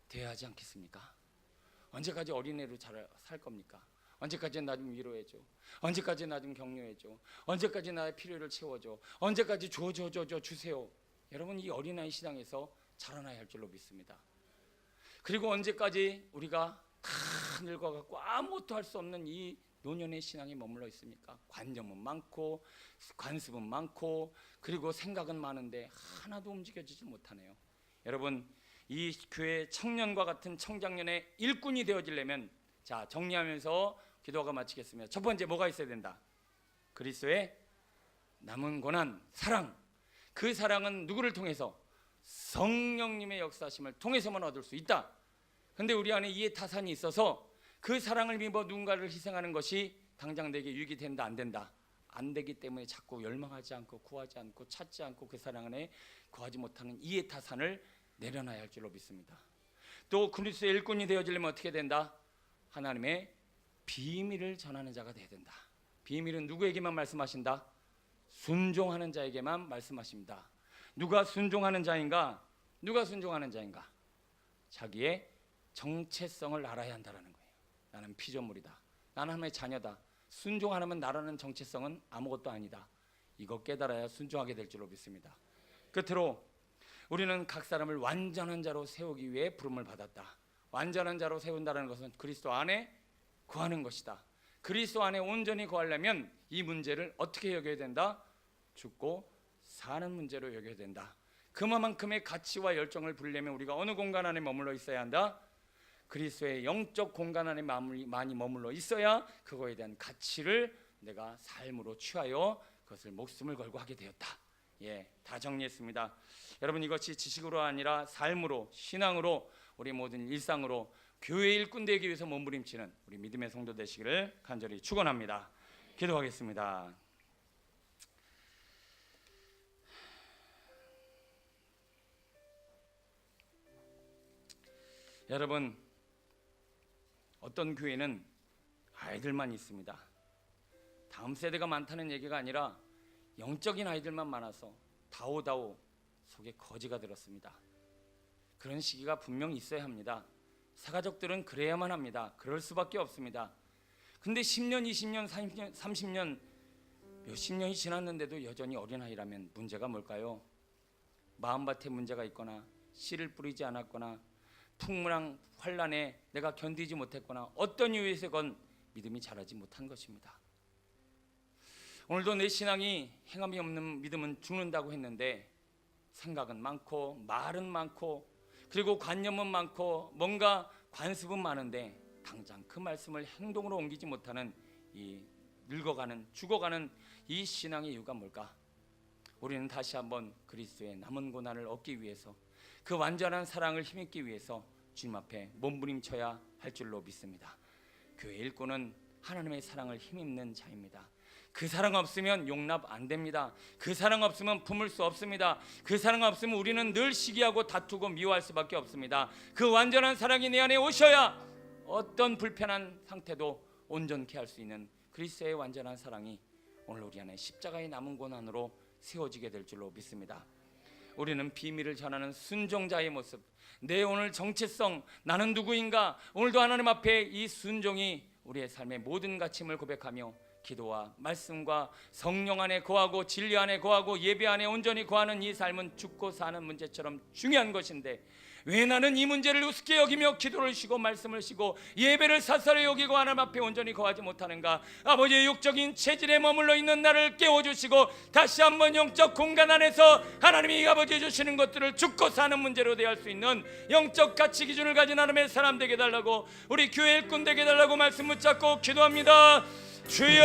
돼야 하지 않겠습니까? 언제까지 어린애로 잘 살 겁니까? 언제까지 나 좀 위로해줘? 언제까지 나 좀 격려해줘? 언제까지 나의 필요를 채워줘? 언제까지 주세요? 여러분, 이 어린아이 시장에서 자라나야 할 줄로 믿습니다. 그리고 언제까지 우리가 다 늙어갖고 아무것도 할 수 없는 이 노년의 신앙에 머물러 있습니까? 관념은 많고 관습은 많고 그리고 생각은 많은데 하나도 움직여지지 못하네요. 여러분, 이 교회 청년과 같은 청장년의 일꾼이 되어지려면, 자, 정리하면서 기도가 마치겠습니다. 첫 번째, 뭐가 있어야 된다? 그리스도의 남은 고난, 사랑. 그 사랑은 누구를 통해서? 성령님의 역사심을 통해서만 얻을 수 있다. 근데 우리 안에 이해 타산이 있어서 그 사랑을 믿어 누군가를 희생하는 것이 당장 내게 유익이 된다, 안 된다? 안 되기 때문에 자꾸 열망하지 않고 구하지 않고 찾지 않고 그 사랑 안에 구하지 못하는 이해 타산을 내려놔야 할 줄로 믿습니다. 또 그리스도의 일꾼이 되어지려면 어떻게 된다? 하나님의 비밀을 전하는 자가 되어야 된다. 비밀은 누구에게만 말씀하신다? 순종하는 자에게만 말씀하십니다. 누가 순종하는 자인가? 누가 순종하는 자인가? 자기의 정체성을 알아야 한다는 거예요. 나는 피조물이다. 나는 하나님의 자녀다. 순종 안 하면 나라는 정체성은 아무것도 아니다. 이거 깨달아야 순종하게 될 줄로 믿습니다. 끝으로 우리는 각 사람을 완전한 자로 세우기 위해 부름을 받았다. 완전한 자로 세운다는 것은 그리스도 안에 거하는 것이다. 그리스도 안에 온전히 거하려면 이 문제를 어떻게 여겨야 된다? 죽고 사는 문제로 여겨야 된다. 그만큼의 가치와 열정을 부리려면 우리가 어느 공간 안에 머물러 있어야 한다? 그리스도의 영적 공간 안에 많이 머물러 있어야 그거에 대한 가치를 내가 삶으로 취하여 그것을 목숨을 걸고 하게 되었다. 예, 다 정리했습니다. 여러분, 이것이 지식으로 아니라 삶으로, 신앙으로, 우리 모든 일상으로 교회 일꾼 되기 위해서 몸부림치는 우리 믿음의 성도 되시기를 간절히 축원합니다. 기도하겠습니다. 여러분, 어떤 교회는 아이들만 있습니다. 다음 세대가 많다는 얘기가 아니라 영적인 아이들만 많아서 다오다오 속에 거지가 들었습니다. 그런 시기가 분명히 있어야 합니다. 사가족들은 그래야만 합니다. 그럴 수밖에 없습니다. 근데 10년, 20년, 30년 몇십 년이 지났는데도 여전히 어린아이라면 문제가 뭘까요? 마음밭에 문제가 있거나 씨를 뿌리지 않았거나 풍랑 환란에 내가 견디지 못했거나 어떤 이유에서건 믿음이 자라지 못한 것입니다. 오늘도 내 신앙이 행함이 없는 믿음은 죽는다고 했는데 생각은 많고 말은 많고 그리고 관념은 많고 뭔가 관습은 많은데 당장 그 말씀을 행동으로 옮기지 못하는 이 늙어가는 죽어가는 이 신앙의 이유가 뭘까? 우리는 다시 한번 그리스도의 남은 고난을 얻기 위해서 그 완전한 사랑을 힘입기 위해서 주님 앞에 몸부림쳐야 할 줄로 믿습니다. 교회 일꾼은 하나님의 사랑을 힘입는 자입니다. 그 사랑 없으면 용납 안 됩니다. 그 사랑 없으면 품을 수 없습니다. 그 사랑 없으면 우리는 늘 시기하고 다투고 미워할 수밖에 없습니다. 그 완전한 사랑이 내 안에 오셔야 어떤 불편한 상태도 온전케 할 수 있는 그리스도의 완전한 사랑이 오늘 우리 안에 십자가의 남은 고난으로 세워지게 될 줄로 믿습니다. 우리는 비밀을 전하는 순종자의 모습, 내 오늘 정체성, 나는 누구인가, 오늘도 하나님 앞에 이 순종이 우리의 삶의 모든 가침을 고백하며 기도와 말씀과 성령 안에 거하고 진리 안에 거하고 예배 안에 온전히 거하는 이 삶은 죽고 사는 문제처럼 중요한 것인데 왜 나는 이 문제를 우습게 여기며 기도를 쉬고 말씀을 쉬고 예배를 사사로 여기고 하나님 앞에 온전히 거하지 못하는가? 아버지의 육적인 체질에 머물러 있는 나를 깨워주시고 다시 한번 영적 공간 안에서 하나님이 아버지 주시는 것들을 죽고 사는 문제로 대할 수 있는 영적 가치 기준을 가진 하나님의 사람 되게 달라고 우리 교회 일꾼 되게 달라고 말씀 붙잡고 기도합니다. 주여